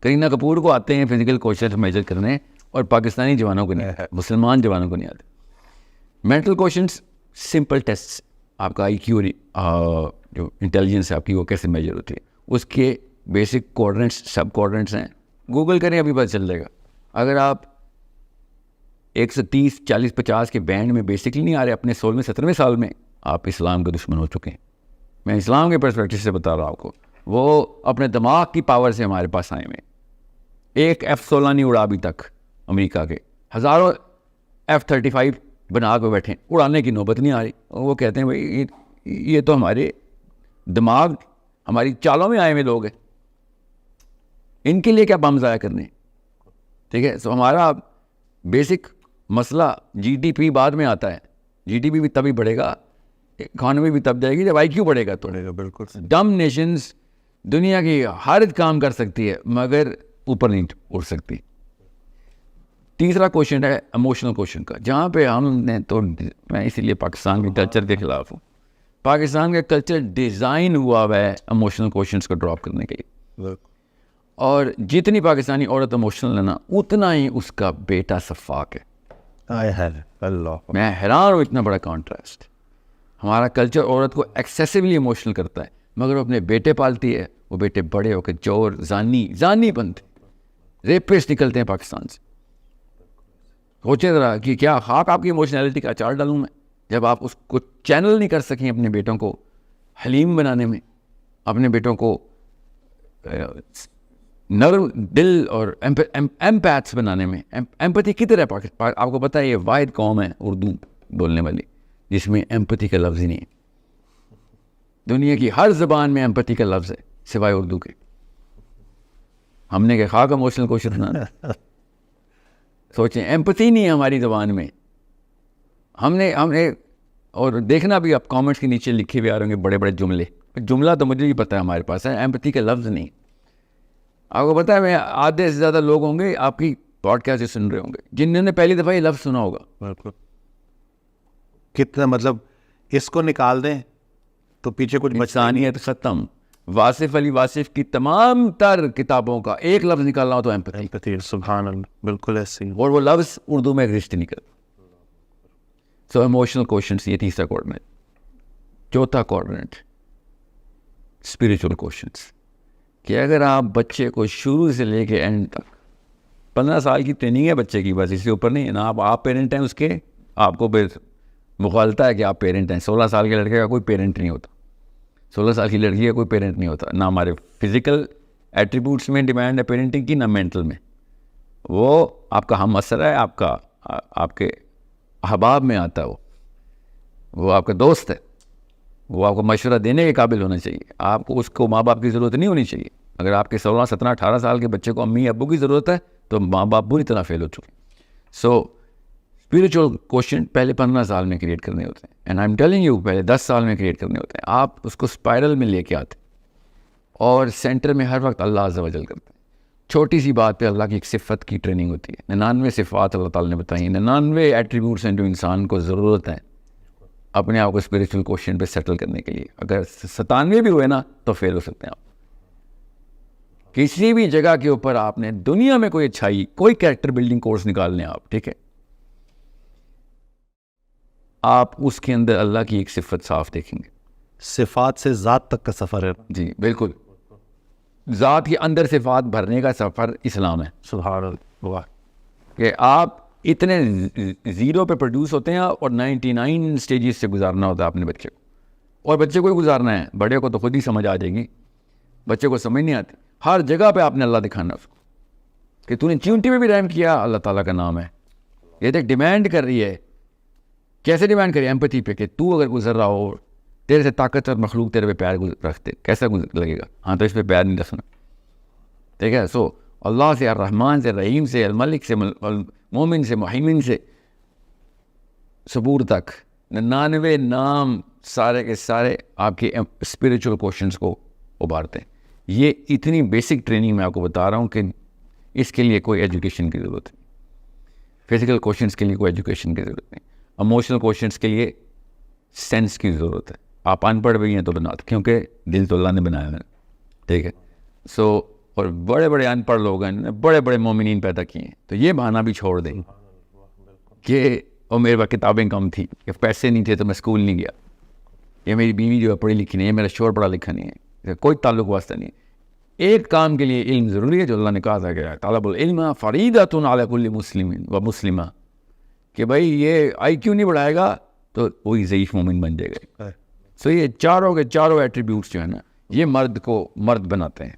کرینہ کپور کو آتے ہیں فزیکل کوشنٹس میجر کرنے, اور پاکستانی جوانوں کو نہیں, مسلمان جوانوں کو نہیں آتے. مینٹل کوشنٹس سمپل ٹیسٹ, آپ کا آئی کیو جو انٹیلیجنس ہے آپ کی وہ کیسے میجر ہوتی ہے, اس کے بیسک کوارڈنٹس سب کوارڈنٹس ہیں, گوگل کریں ابھی پتہ چل جائے گا. اگر آپ 130 40 50 کے بینڈ میں بیسکلی نہیں آ رہے, اپنے 16ویں 17ویں سال میں آپ اسلام کے دشمن ہو چکے ہیں. میں اسلام کے پرسپیکٹو سے بتا رہا ہوں آپ کو, وہ اپنے دماغ کی پاور سے ہمارے پاس آئے ہوئے. ایک F-16 نہیں اڑا ابھی تک امریکہ کے, ہزاروں F-35 بنا کے بیٹھے, اڑانے کی نوبت نہیں آ رہی. وہ کہتے ہیں بھائی یہ تو ہمارے دماغ ہماری چالوں میں آئے ہوئے لوگ ہیں, ان کے لیے کیا بم ضائع کرنے. ٹھیک ہے, سو ہمارا بیسک مسئلہ جی ڈی پی بعد میں آتا ہے. جی ڈی پی بھی تبھی بڑھے گا, اکانومی بھی تب جائے گی جب آئی کیو بڑھے گا. تو بالکل ڈم نیشنز دنیا کی ہر کام کر سکتی ہے مگر اوپر نہیں اڑ سکتی. تیسرا کوشچن ہے ایموشنل کوشچن کا, جہاں پہ ہم نے تو, میں اسی لیے پاکستان کے کلچر کے خلاف ہوں. پاکستان کا کلچر ڈیزائن ہوا ہوا ہے ایموشنل کوشچنس کو ڈراپ کرنے کے لیے, اور جتنی پاکستانی عورت ایموشنل ہے نا اتنا ہی اس کا بیٹا صفاق ہے. میں حیران ہوں, اتنا بڑا کانٹراسٹ. ہمارا کلچر عورت کو ایکسیسولی ایموشنل کرتا ہے, مگر وہ اپنے بیٹے پالتی ہے, وہ بیٹے بڑے ہو کے چور زانی بنتے, ریپسٹ نکلتے ہیں پاکستان سے. سوچیں ذرا کہ کیا خاک آپ کی ایموشنلٹی کا اچار ڈالوں میں, جب آپ اس کو چینل نہیں کر سکیں اپنے بیٹوں کو حلیم بنانے میں, اپنے بیٹوں کو نرم دل اور ایمپیتھس بنانے میں. ایمپتھی کدھر ہے پاکستان؟ آپ کو پتہ ہے یہ واحد قوم ہے اردو بولنے والی جس میں ایمپتھی کا لفظ ہی نہیں ہے. دنیا کی ہر زبان میں ایمپتھی کا لفظ ہے سوائے اردو کے. ہم نے کہ خاک ایموشنل کوشچن بنا سوچیں, ایمپتھی نہیں ہے ہماری زبان میں. ہم نے اور دیکھنا بھی آپ کامنٹس کے نیچے لکھے ہوئے آ رہے ہوں گے بڑے بڑے جملہ تو مجھے بھی پتہ ہے ہمارے پاس ہے, ایمپتھی کا لفظ نہیں. آپ کو پتہ ہے میں آدھے سے زیادہ لوگ ہوں گے آپ کی پوڈ کاسٹ سن رہے ہوں گے جنہوں نے پہلی دفعہ یہ لفظ سنا ہوگا. کتنا مطلب اس کو نکال دیں تو پیچھے کچھ انسانیت ختم. واصف علی واصف کی تمام تر کتابوں کا ایک لفظ نکالنا ہو تو ایمپتھی. سبحان اللہ, بالکل ایسے, اور وہ لفظ اردو میں ایگزسٹ نہیں کرتا. سو ایموشنل کوشچنس, یہ تیسرا کوارڈنیٹ. چوتھا کوارڈنیٹ اسپریچول کوشچنس, کہ اگر آپ بچے کو شروع سے لے کے اینڈ تک 15 سال کی ٹریننگ ہے بچے کی, بس اس سے اوپر نہیں ہے نا. آپ پیرنٹ ہیں اس کے, آپ کو مغالطہ ہے کہ آپ پیرنٹ ہیں. 16 سال کے لڑکے کا کوئی پیرنٹ نہیں ہوتا, 16 سال کی لڑکی کا کوئی پیرنٹ نہیں ہوتا. نہ ہمارے فزیکل ایٹریبیوٹس میں ڈیمانڈ ہے پیرنٹنگ کی, نہ مینٹل میں. وہ آپ کا ہم اثر ہے, آپ کے احباب میں آتا ہے, وہ آپ کا دوست ہے, وہ آپ کو مشورہ دینے کے قابل ہونا چاہیے. آپ کو اس کو ماں باپ کی ضرورت نہیں ہونی چاہیے. اگر آپ کے 16 17 18 سال کے بچے کو امی ابو کی ضرورت ہے تو ماں باپ بری طرح فیل ہو چکے. سو اسپریچول کوشچن پہلے 15 سال میں کریٹ کرنے ہوتے ہیں, and I am telling you پہلے 10 سال میں کریٹ کرنے ہوتے ہیں. آپ اس کو اسپائرل میں لے کے آتے اور سینٹر میں ہر وقت اللہ عز و جل کرتے ہیں. چھوٹی سی بات پہ اللہ کی ایک صفت کی ٹریننگ ہوتی ہے. 99 صفات اللہ تعالیٰ نے بتائی ہیں, 99 ایٹریبیوٹس ہیں جو انسان کو ضرورت ہیں اپنے آپ کو اسپریچول کوشچن پہ سیٹل کرنے کے لیے. اگر 97 بھی ہوئے نا تو فیل ہو سکتے ہیں آپ. کسی بھی جگہ کے اوپر آپ نے دنیا میں کوئی اچھائی, کوئی کریکٹر بلڈنگ کورس نکال لیں آپ, ٹھیک ہے, آپ اس کے اندر اللہ کی ایک صفت صاف دیکھیں گے. صفات سے ذات تک کا سفر ہے. جی بالکل, ذات کے اندر صفات بھرنے کا سفر اسلام ہے. سبحان اللہ, کہ آپ اتنے زیرو پہ پروڈیوس ہوتے ہیں اور 99 سٹیجز سے گزارنا ہوتا ہے اپنے بچے کو. اور بچے کو ہی گزارنا ہے, بڑے کو تو خود ہی سمجھ آ جائے گی, بچے کو سمجھ نہیں آتی. ہر جگہ پہ آپ نے اللہ دکھانا اس کو کہ تو نے چیونٹی میں بھی رحم کیا, اللہ تعالیٰ کا نام ہے. یہ دیکھ ڈیمانڈ کر رہی ہے, کیسے ڈیمانڈ کری؟ ایمپتھی پہ, کہ تو اگر گزر رہا ہو, تیرے سے طاقتور مخلوق تیرے پہ پیار رکھتے, کیسا لگے گا؟ ہاں تو اس پہ پیار نہیں رکھنا. ٹھیک ہے. سو اللہ سے، الرحمن سے، رحیم سے، الملک سے، مومن سے، محیمن سے، صبور تک 99 نام سارے کے سارے آپ کے اسپریچول کوشچنس کو ابھارتے ہیں. یہ اتنی بیسک ٹریننگ میں آپ کو بتا رہا ہوں کہ اس کے لیے کوئی ایجوکیشن کی ضرورت نہیں. فزیکل کوشچنس کے لیے کوئی ایجوکیشن کی ضرورت نہیں. اموشنل کوشچنس کے لیے سینس کی ضرورت ہے. آپ ان پڑھ بھی ہیں تو بنا، کیونکہ دل تو اللہ نے بنایا ہے. ٹھیک ہے. سو اور بڑے بڑے ان پڑھ لوگ ہیں، بڑے بڑے مومنین پیدا کیے ہیں. تو یہ بہانہ بھی چھوڑ دیں کہ اور میرے پاس کتابیں کم تھیں، کہ پیسے نہیں تھے تو میں اسکول نہیں گیا، یہ میری بیوی جو ہے پڑھی لکھی نہیں ہے، میرا شوہر پڑھا لکھا نہیں ہے. کوئی تعلق واسطہ نہیں ہے. ایک کام کے لیے علم ضروری ہے جو اللہ نے کہا تھا کہ طالب العلم فریضۃ علی کل مسلم و مسلمہ، کہ بھائی یہ آئی کیو نہیں بڑھائے گا تو وہی ضعیف مومن بن جائے گا. سو یہ چاروں کے چاروں ایٹریبیوٹس جو ہیں نا، یہ مرد کو مرد بناتے ہیں.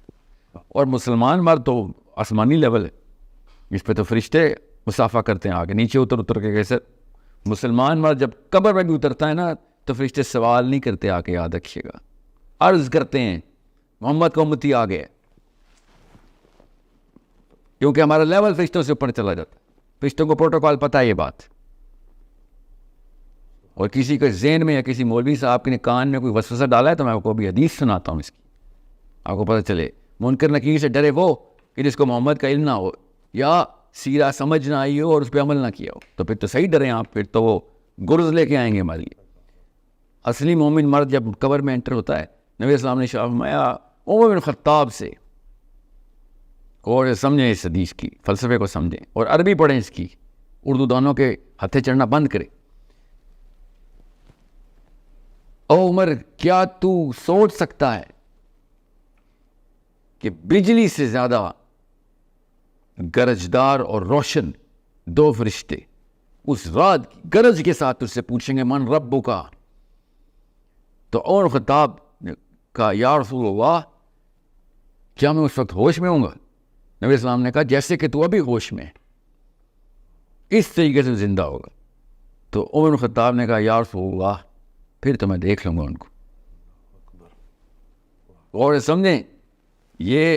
اور مسلمان مرد تو آسمانی لیول ہے، اس پہ تو فرشتے مسافہ کرتے ہیں آگے نیچے اتر کے. کیسے مسلمان مرد جب قبر میں بھی اترتا ہے نا تو فرشتے سوال نہیں کرتے، آ کے یاد رکھیے گا، عرض کرتے ہیں محمد کا امتی آ گئے، کیونکہ ہمارا لیول فرشتوں سے اوپر چلا جاتا ہے. فرشتوں کو پروٹوکال پتہ ہے یہ بات. اور کسی کے ذہن میں یا کسی مولوی صاحب کے کان میں کوئی وسوسہ ڈالا ہے تو میں آپ کو ابھی حدیث سناتا ہوں اس کی، آپ کو پتہ چلے. منکر نکیر سے ڈرے وہ کہ جس کو محمد کا علم نہ ہو یا سیرہ سمجھ نہ آئی ہو اور اس پہ عمل نہ کیا ہو، تو پھر تو صحیح ڈریں آپ، پھر تو وہ گرز لے کے آئیں گے ہمارے لیے. اصلی مومن مرد جب قبر میں انٹر ہوتا ہے، نبی اسلام نے فرمایا عمر بن خطاب سے، اور سمجھیں اس حدیث کی فلسفے کو سمجھیں اور عربی پڑھیں اس کی، اردو دانوں کے ہتھے چڑھنا بند کریں. او عمر، کیا تو سوچ سکتا ہے کہ بجلی سے زیادہ گرجدار اور روشن دو فرشتے اس رات کی گرج کے ساتھ تجھ سے پوچھیں گے من ربک کا؟ تو عمر خطاب نے کہا یا رسول اللہ، کیا میں اس وقت ہوش میں ہوں گا؟ نبی اسلام نے کہا جیسے کہ تو ابھی ہوش میں ہے، اس طریقے سے زندہ ہوگا. تو عمر خطاب نے کہا یا رسول اللہ، پھر تو میں دیکھ لوں گا ان کو. اور سمجھیں، یہ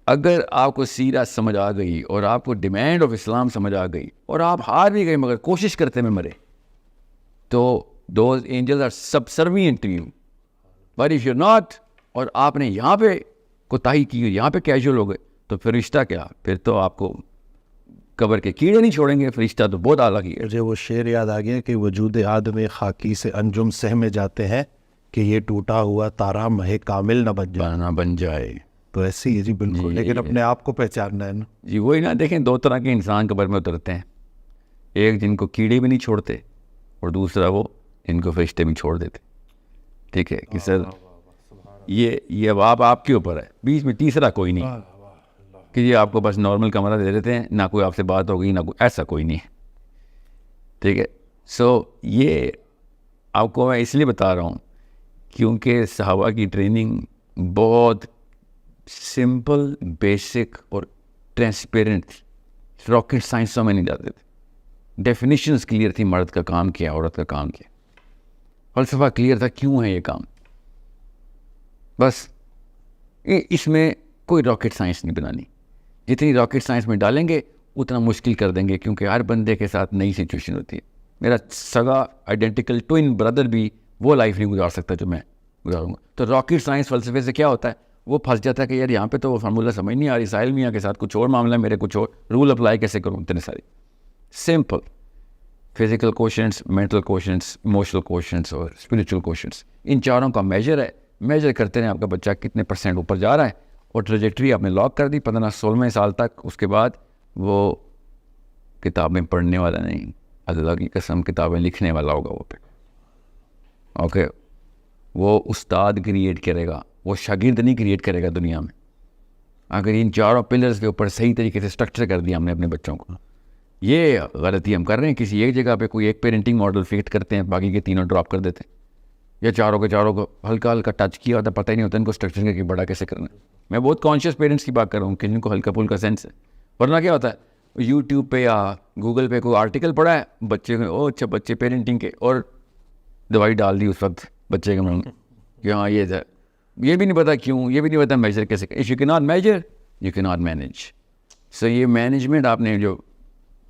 اگر آپ کو سیرہ سمجھ آ گئی اور آپ کو ڈیمانڈ آف اسلام سمجھ آ گئی اور آپ ہار بھی گئے مگر کوشش کرتے میں مرے، تو those angels are subservient to you. But if you not, اور آپ نے یہاں پہ کوتاہی کی، یہاں پہ کیجول ہو گئے، تو پھر رشتہ کیا؟ پھر تو آپ کو قبر کے کیڑے نہیں چھوڑیں گے. فرشتہ تو بہت اعلیٰ کی ہے. مجھے وہ شعر یاد آ گیا کہ وجود آدم خاکی سے انجم سہمے جاتے ہیں کہ یہ ٹوٹا ہوا تارا مہ کامل نہ بن جائے. تو ایسی ہے جی بالکل. لیکن اپنے آپ کو پہچاننا ہے نا جی. وہی نا، دیکھیں دو طرح کے انسان قبر میں اترتے ہیں، ایک جن کو کیڑے بھی نہیں چھوڑتے، اور دوسرا وہ جن کو فرشتے بھی چھوڑ دیتے. ٹھیک ہے کہ سر یہ اب آپ کے اوپر ہے. بیچ میں تیسرا کوئی نہیں کہ یہ آپ کو بس نارمل کمرہ دے دیتے ہیں، نہ کوئی آپ سے بات ہوگی نہ کوئی، ایسا کوئی نہیں ہے. ٹھیک ہے. سو یہ آپ کو میں اس لیے بتا رہا ہوں کیونکہ صحابہ کی ٹریننگ بہت سمپل، بیسک اور ٹرانسپیرنٹ تھی. راکٹ سائنسوں میں نہیں جاتے تھے. ڈیفینیشنز کلیئر تھی، مرد کا کام کیا، عورت کا کام کیا. فلسفہ کلیئر تھا کیوں ہے یہ کام. بس اس میں کوئی راکٹ سائنس نہیں بنانی. جتنی راکٹ سائنس میں ڈالیں گے اتنا مشکل کر دیں گے، کیونکہ ہر بندے کے ساتھ نئی سچویشن ہوتی ہے. میرا سگا آئیڈینٹیکل ٹوئن بردر بھی وہ لائف نہیں گزار سکتا جو میں گزاروں گا. تو راکٹ سائنس فلسفے سے کیا ہوتا ہے، وہ پھنس جاتا ہے کہ یار یہاں پہ تو وہ فارمولہ سمجھ نہیں آ رہی، ساحل میاں کے ساتھ کچھ اور معاملہ ہے، میرے کچھ اور رول اپلائی کیسے کروں. اتنے سارے simple physical questions, mental questions, emotional questions اور اسپریچول کوشچنس، ان چاروں کا میجر ہے. میجر کرتے ہیں آپ کا بچہ کتنے % اوپر جا رہا ہے، اور ٹریجیکٹری آپ نے لاک کر دی 15-16 سال تک. اس کے بعد وہ کتابیں پڑھنے والا نہیں، اللہ کی قسم کتابیں لکھنے والا ہوگا وہ پہ. اوکے. وہ استاد کریٹ کرے گا، وہ شاگرد نہیں کریٹ کرے گا دنیا میں. اگر ان چاروں پلرز کے اوپر صحیح طریقے سے اسٹرکچر کر دیا ہم نے اپنے بچوں کو. یہ غلطی ہم کر رہے ہیں، کسی ایک جگہ پہ کوئی ایک پیرنٹنگ ماڈل فٹ کرتے ہیں، باقی کے تینوں ڈراپ کر دیتے ہیں، یا چاروں کے چاروں کو ہلکا ہلکا ٹچ کیا ہوتا ہے، پتہ ہی نہیں ہوتا ان کو اسٹرکچر کر کے بڑا کیسے کرنا ہے. میں بہت کانشیس پیرنٹس کی بات کر رہا ہوں کہ جن کو ہلکا پھلکا سینس ہے. ورنہ کیا ہوتا ہے، یوٹیوب پہ یا گوگل پہ کوئی آرٹیکل پڑھا ہے بچے کو، اچھا بچے پیرنٹنگ کے، اور دوائی ڈال دی اس وقت بچے کے منہ میں کہ ہاں یہ یہ بھی نہیں پتا کیوں, یہ بھی نہیں پتا میجر کیسے. اف یو کی ناٹ میجر یو کی ناٹ مینیج. سو یہ مینجمنٹ آپ نے جو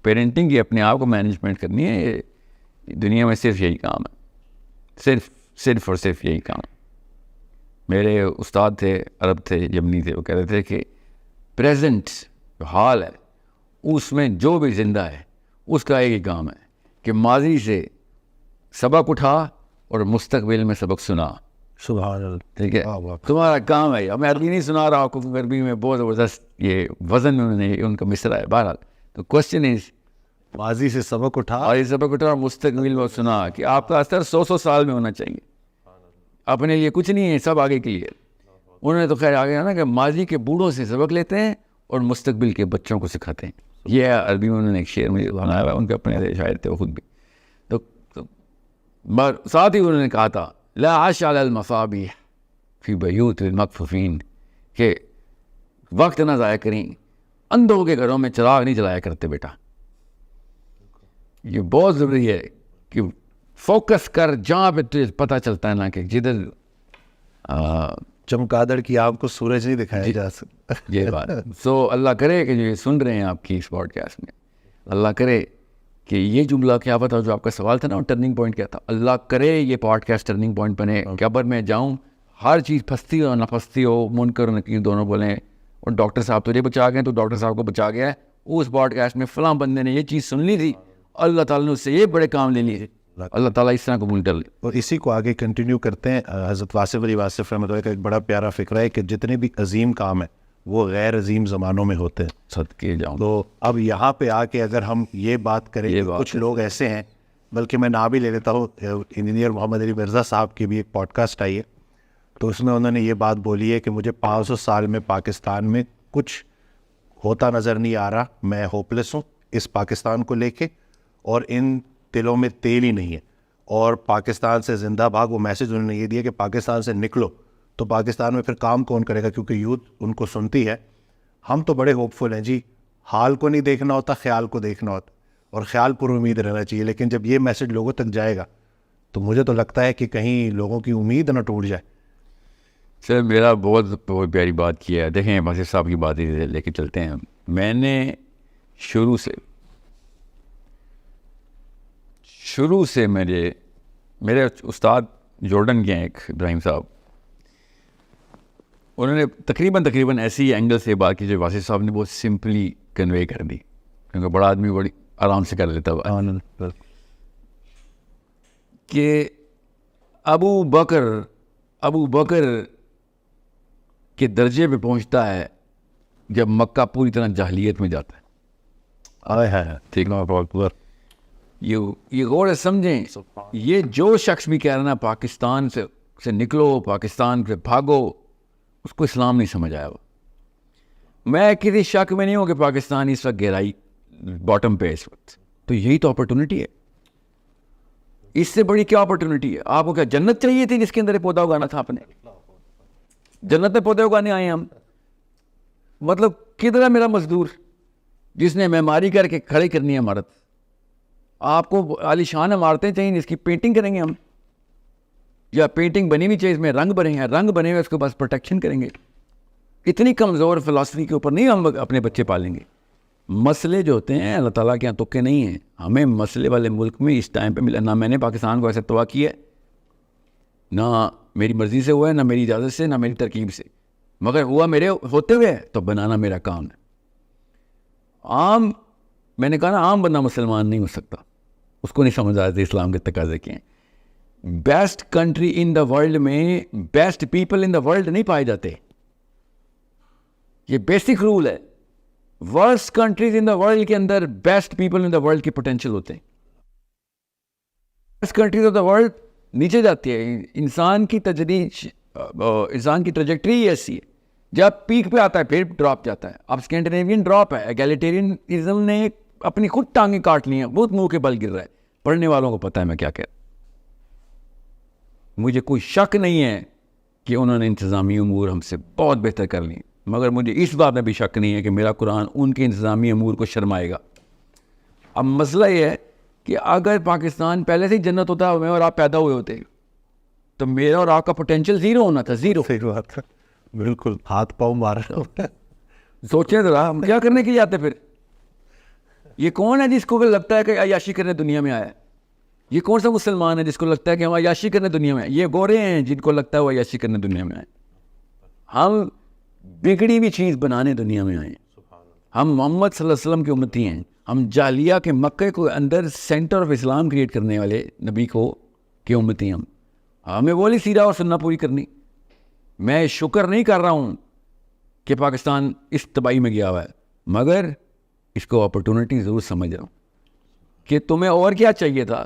پیرنٹنگ کی اپنے آپ کو مینجمنٹ کرنی ہے, یہ دنیا میں صرف یہی کام ہے, صرف اور صرف یہی کام. میرے استاد تھے, عرب تھے, یمنی تھے, وہ کہتے تھے کہ پریزنٹ جو حال ہے اس میں جو بھی زندہ ہے اس کا ایک ہی کام ہے کہ ماضی سے سبق اٹھا اور مستقبل میں سبق سنا. سبحان اللہ. ٹھیک ہے, تمہارا کام ہے. اب میں عربی نہیں سنا رہا ہوں کیونکہ عربی میں بہت زبردست یہ وزن میں انہوں نے ان کا مصرع ہے. بہرحال تو کوشچن از ماضی سے سبق اٹھا اور یہ سبق اٹھا اور مستقبل میں سنا کہ آپ کا اثر 100 سال میں ہونا چاہیے. اپنے لیے کچھ نہیں ہے, سب آگے کے لیے. انہوں نے تو خیر آگے نا کہ ماضی کے بوڑھوں سے سبق لیتے ہیں اور مستقبل کے بچوں کو سکھاتے ہیں. یہ عربی میں انہوں نے ایک شعر میں بنایا ہوا ہے, ان کے اپنے شاعر تھے وہ خود بھی. تو ساتھ ہی انہوں نے کہا تھا لا عش علی المصابیح فی بیوت المکفوفین, کہ وقت نہ ضائع کریں, اندھوں کے گھروں میں چراغ نہیں جلایا کرتے بیٹا. یہ بہت ضروری ہے کہ فوکس کر جہاں پہ تجھے پتہ چلتا ہے نا کہ جدھر چمگادڑ کی آپ کو سورج نہیں دکھایا جا سکتا. یہ بات. سو اللہ کرے کہ جو یہ سن رہے ہیں آپ کی اس پوڈ کاسٹ میں, اللہ کرے کہ یہ جملہ کیا پتا جو آپ کا سوال تھا نا ٹرننگ پوائنٹ کیا تھا, اللہ کرے یہ پوڈ کاسٹ ٹرننگ پوائنٹ بنے. قبر میں جاؤں ہر چیز پھنستی ہو نہ پھنستی ہو, منکر نکیر دونوں بولیں, اور ڈاکٹر صاحب تجھے بچا گئے تو ڈاکٹر صاحب کو بچا گیا ہے, اس پوڈ کاسٹ میں فلاں بندے نے یہ چیز سن لی تھی, اللہ تعالیٰ نے اس سے یہ بڑے کام لے لیے. اللہ تعالیٰ اس طرح قبول کر لے. اور اسی کو آگے کنٹینیو کرتے ہیں. حضرت واصف علی واصف رحمۃ اللہ کا ایک بڑا پیارا فکرہ ہے کہ جتنے بھی عظیم کام ہیں وہ غیر عظیم زمانوں میں ہوتے ہیں. صدقے جاؤں. تو اب یہاں پہ آ کے اگر ہم یہ بات کریں کہ کچھ لوگ ایسے ہیں, بلکہ میں نام بھی لے لیتا ہوں, انجینئر محمد علی مرزا صاحب کی بھی ایک پوڈ کاسٹ آئی ہے, تو اس میں انہوں نے یہ بات بولی ہے کہ مجھے 500 سال میں پاکستان میں کچھ ہوتا نظر نہیں آ رہا, میں ہوپلیس ہوں اس پاکستان کو لے کے, اور ان دلوں میں تیل ہی نہیں ہے, اور پاکستان سے زندہ بھاگ. وہ میسج انہوں نے یہ دیا کہ پاکستان سے نکلو, تو پاکستان میں پھر کام کون کرے گا, کیونکہ یوتھ ان کو سنتی ہے. ہم تو بڑے ہوپ فل ہیں جی, حال کو نہیں دیکھنا ہوتا, خیال کو دیکھنا ہوتا, اور خیال پر امید رہنا چاہیے. لیکن جب یہ میسج لوگوں تک جائے گا تو مجھے تو لگتا ہے کہ کہیں لوگوں کی امید نہ ٹوٹ جائے. سر میرا بہت پیاری بات کیا ہے. دیکھیں واصف صاحب کی بات لے کے چلتے ہیں. میں نے شروع سے میرے استاد جارڈن کے ہیں ایک ابراہیم صاحب, انہوں نے تقریباً ایسی اینگل سے بات کی جو واصف صاحب نے بہت سمپلی کنوے کر دی, کیونکہ بڑا آدمی بڑی آرام سے کر لیتا ہوا, کہ ابو بکر کے درجے پہ پہنچتا ہے جب مکہ پوری طرح جاہلیت میں جاتا ہے. ٹھیک ہے, یہ غور سمجھیں. یہ جو شخص بھی کہہ رہا نا پاکستان سے نکلو, پاکستان سے بھاگو, اس کو اسلام نہیں سمجھ آیا. میں کسی شک میں نہیں ہوں کہ پاکستان اس وقت گہرائی باٹم پہ اس وقت, تو یہی تو اپرچونٹی ہے. اس سے بڑی کیا اپرچونٹی ہے؟ آپ کو کیا جنت چاہیے تھی جس کے اندر پودا اگانا تھا آپ نے؟ جنت میں پودے اگانے آئے ہم. مطلب کدھر ہے میرا مزدور جس نے معماری کر کے کھڑی کرنی ہے عمارت؟ آپ کو عالیشان عمارتیں چاہیے, اس کی پینٹنگ کریں گے ہم, یا پینٹنگ بنی ہوئی چاہیے اس میں رنگ بنے ہیں, رنگ بنے ہوئے اس کو بس پروٹیکشن کریں گے. اتنی کمزور فلاسفی کے اوپر نہیں ہم اپنے بچے پالیں گے. مسئلے جو ہوتے ہیں اللہ تعالیٰ کے یہاں تکے نہیں ہیں. ہمیں مسئلے والے ملک میں اس ٹائم پہ ملا. نہ میں نے پاکستان کو ایسے تباہ کیا ہے, نہ میری مرضی سے ہوا ہے, نہ میری اجازت سے, نہ میری ترکیب سے, مگر ہوا میرے ہوتے ہوئے تو بنانا میرا کام ہے. میں نے کہا نا عام بندہ مسلمان نہیں ہو سکتا, اس کو نہیں سمجھ آتے اسلام کے تقاضے کے ہیں. Best country in the world میں best people in the world نہیں پائے جاتے. یہ بیسک رول ہے. Worst countries in the world کے اندر best people in the world کے پوٹینشیل ہوتے ہیں. Best countries of the world نیچے جاتی ہے. انسان کی ٹریجیکٹری ایسی ہے, جب پیک پہ آتا ہے پھر ڈراپ جاتا ہے. اب اسکینڈینیوین ڈراپ ہے. ایگیلیٹیرینزم نے اپنی خود ٹانگیں کاٹ لی ہیں, بہت منہ کے بل گر رہا ہے. پڑھنے والوں کو پتہ ہے میں کیا کہہ رہا ہوں. مجھے کوئی شک نہیں ہے کہ انہوں نے انتظامی امور ہم سے بہت بہتر کر لی, مگر مجھے اس بات میں بھی شک نہیں ہے کہ میرا قرآن ان کے انتظامی امور کو شرمائے گا. اب مسئلہ یہ ہے کہ اگر پاکستان پہلے سے ہی جنت ہوتا ہے میں اور آپ پیدا ہوئے ہوتے, تو میرا اور آپ کا پوٹینشیل زیرو ہونا تھا, زیرو. صحیح بات ہے, بالکل ہاتھ پاؤں مارا. سوچیں ذرا ہم کیا کرنے کے لیے آتے پھر. یہ کون ہے جس کو لگتا ہے کہ عیاشی کرنے دنیا میں آیا ہے؟ یہ کون سا مسلمان ہے جس کو لگتا ہے کہ ہم عیاشی کرنے دنیا میں آئے؟ یہ گورے ہیں جن کو لگتا ہے وہ عیاشی کرنے دنیا میں آئے. ہم بگڑی ہوئی چیز بنانے دنیا میں آئے. ہم محمد صلی اللہ علیہ وسلم کی امتی ہیں. ہم جالیہ کے مکے کو اندر سینٹر آف اسلام کریٹ کرنے والے نبی کو کی امتی ہیں. ہمیں وہی سیرہ اور سننا پوری کرنی. میں شکر نہیں کر رہا ہوں کہ پاکستان اس تباہی میں گیا ہوا ہے, مگر اس کو اپرچونٹی ضرور سمجھ رہا ہوں کہ تمہیں اور کیا چاہیے تھا.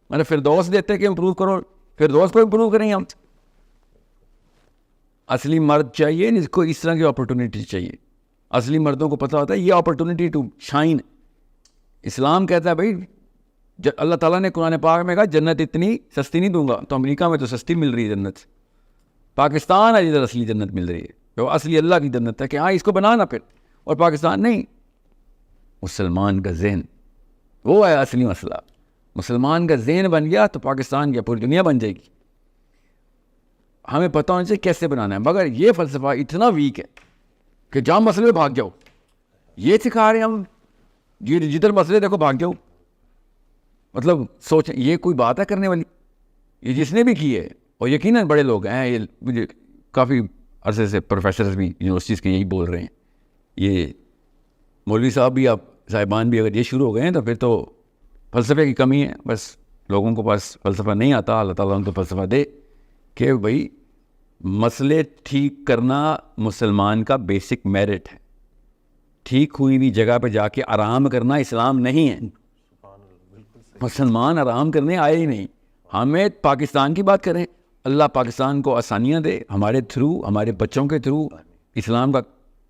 میں نے فردوس دیتے کہ امپروو کرو, فردوس کو امپروو کریں ہم. اصلی مرد چاہیے جس کو اس طرح کی اپرچونٹی چاہیے. اصلی مردوں کو پتہ ہوتا ہے یہ اپرچونٹی ٹو شائن. اسلام کہتا ہے بھائی, اللہ تعالیٰ نے قرآن پاک میں کہا جنت اتنی سستی نہیں دوں گا. تو امریکہ میں تو سستی مل رہی ہے جنت, پاکستان ہے جدھر اصلی جنت مل رہی ہے, جو اصلی اللہ کی جنت ہے کہ ہاں اس کو بنانا پھر. اور پاکستان نہیں, مسلمان کا ذہن وہ ہے اصلی مسئلہ. مسلمان کا ذہن بن گیا تو پاکستان کی پوری دنیا بن جائے گی. ہمیں پتہ ہونا چاہیے کیسے بنانا ہے. مگر یہ فلسفہ اتنا ویک ہے کہ جہاں مسئلے بھاگ جاؤ, یہ سکھا رہے ہیں ہم, یہ جدھر مسئلے دیکھو بھاگ جاؤ. مطلب سوچیں یہ کوئی بات ہے کرنے والی؟ یہ جس نے بھی کی ہے, اور یقیناً بڑے لوگ ہیں, یہ مجھے کافی عرصے سے پروفیسرز بھی یونیورسٹیز کے یہی بول رہے ہیں. یہ مولوی صاحب بھی, آپ صاحبان بھی اگر یہ شروع ہو گئے ہیں تو پھر تو فلسفے کی کمی ہے. بس لوگوں کو پاس فلسفہ نہیں آتا. اللہ تعالیٰ ان کو فلسفہ دے کہ بھائی مسئلے ٹھیک کرنا مسلمان کا بیسک میرٹ ہے. ٹھیک ہوئی ہوئی جگہ پہ جا کے آرام کرنا اسلام نہیں ہے. مسلمان آرام کرنے آئے ہی نہیں. ہمیں پاکستان کی بات کریں, اللہ پاکستان کو آسانیاں دے, ہمارے تھرو, ہمارے بچوں کے تھرو اسلام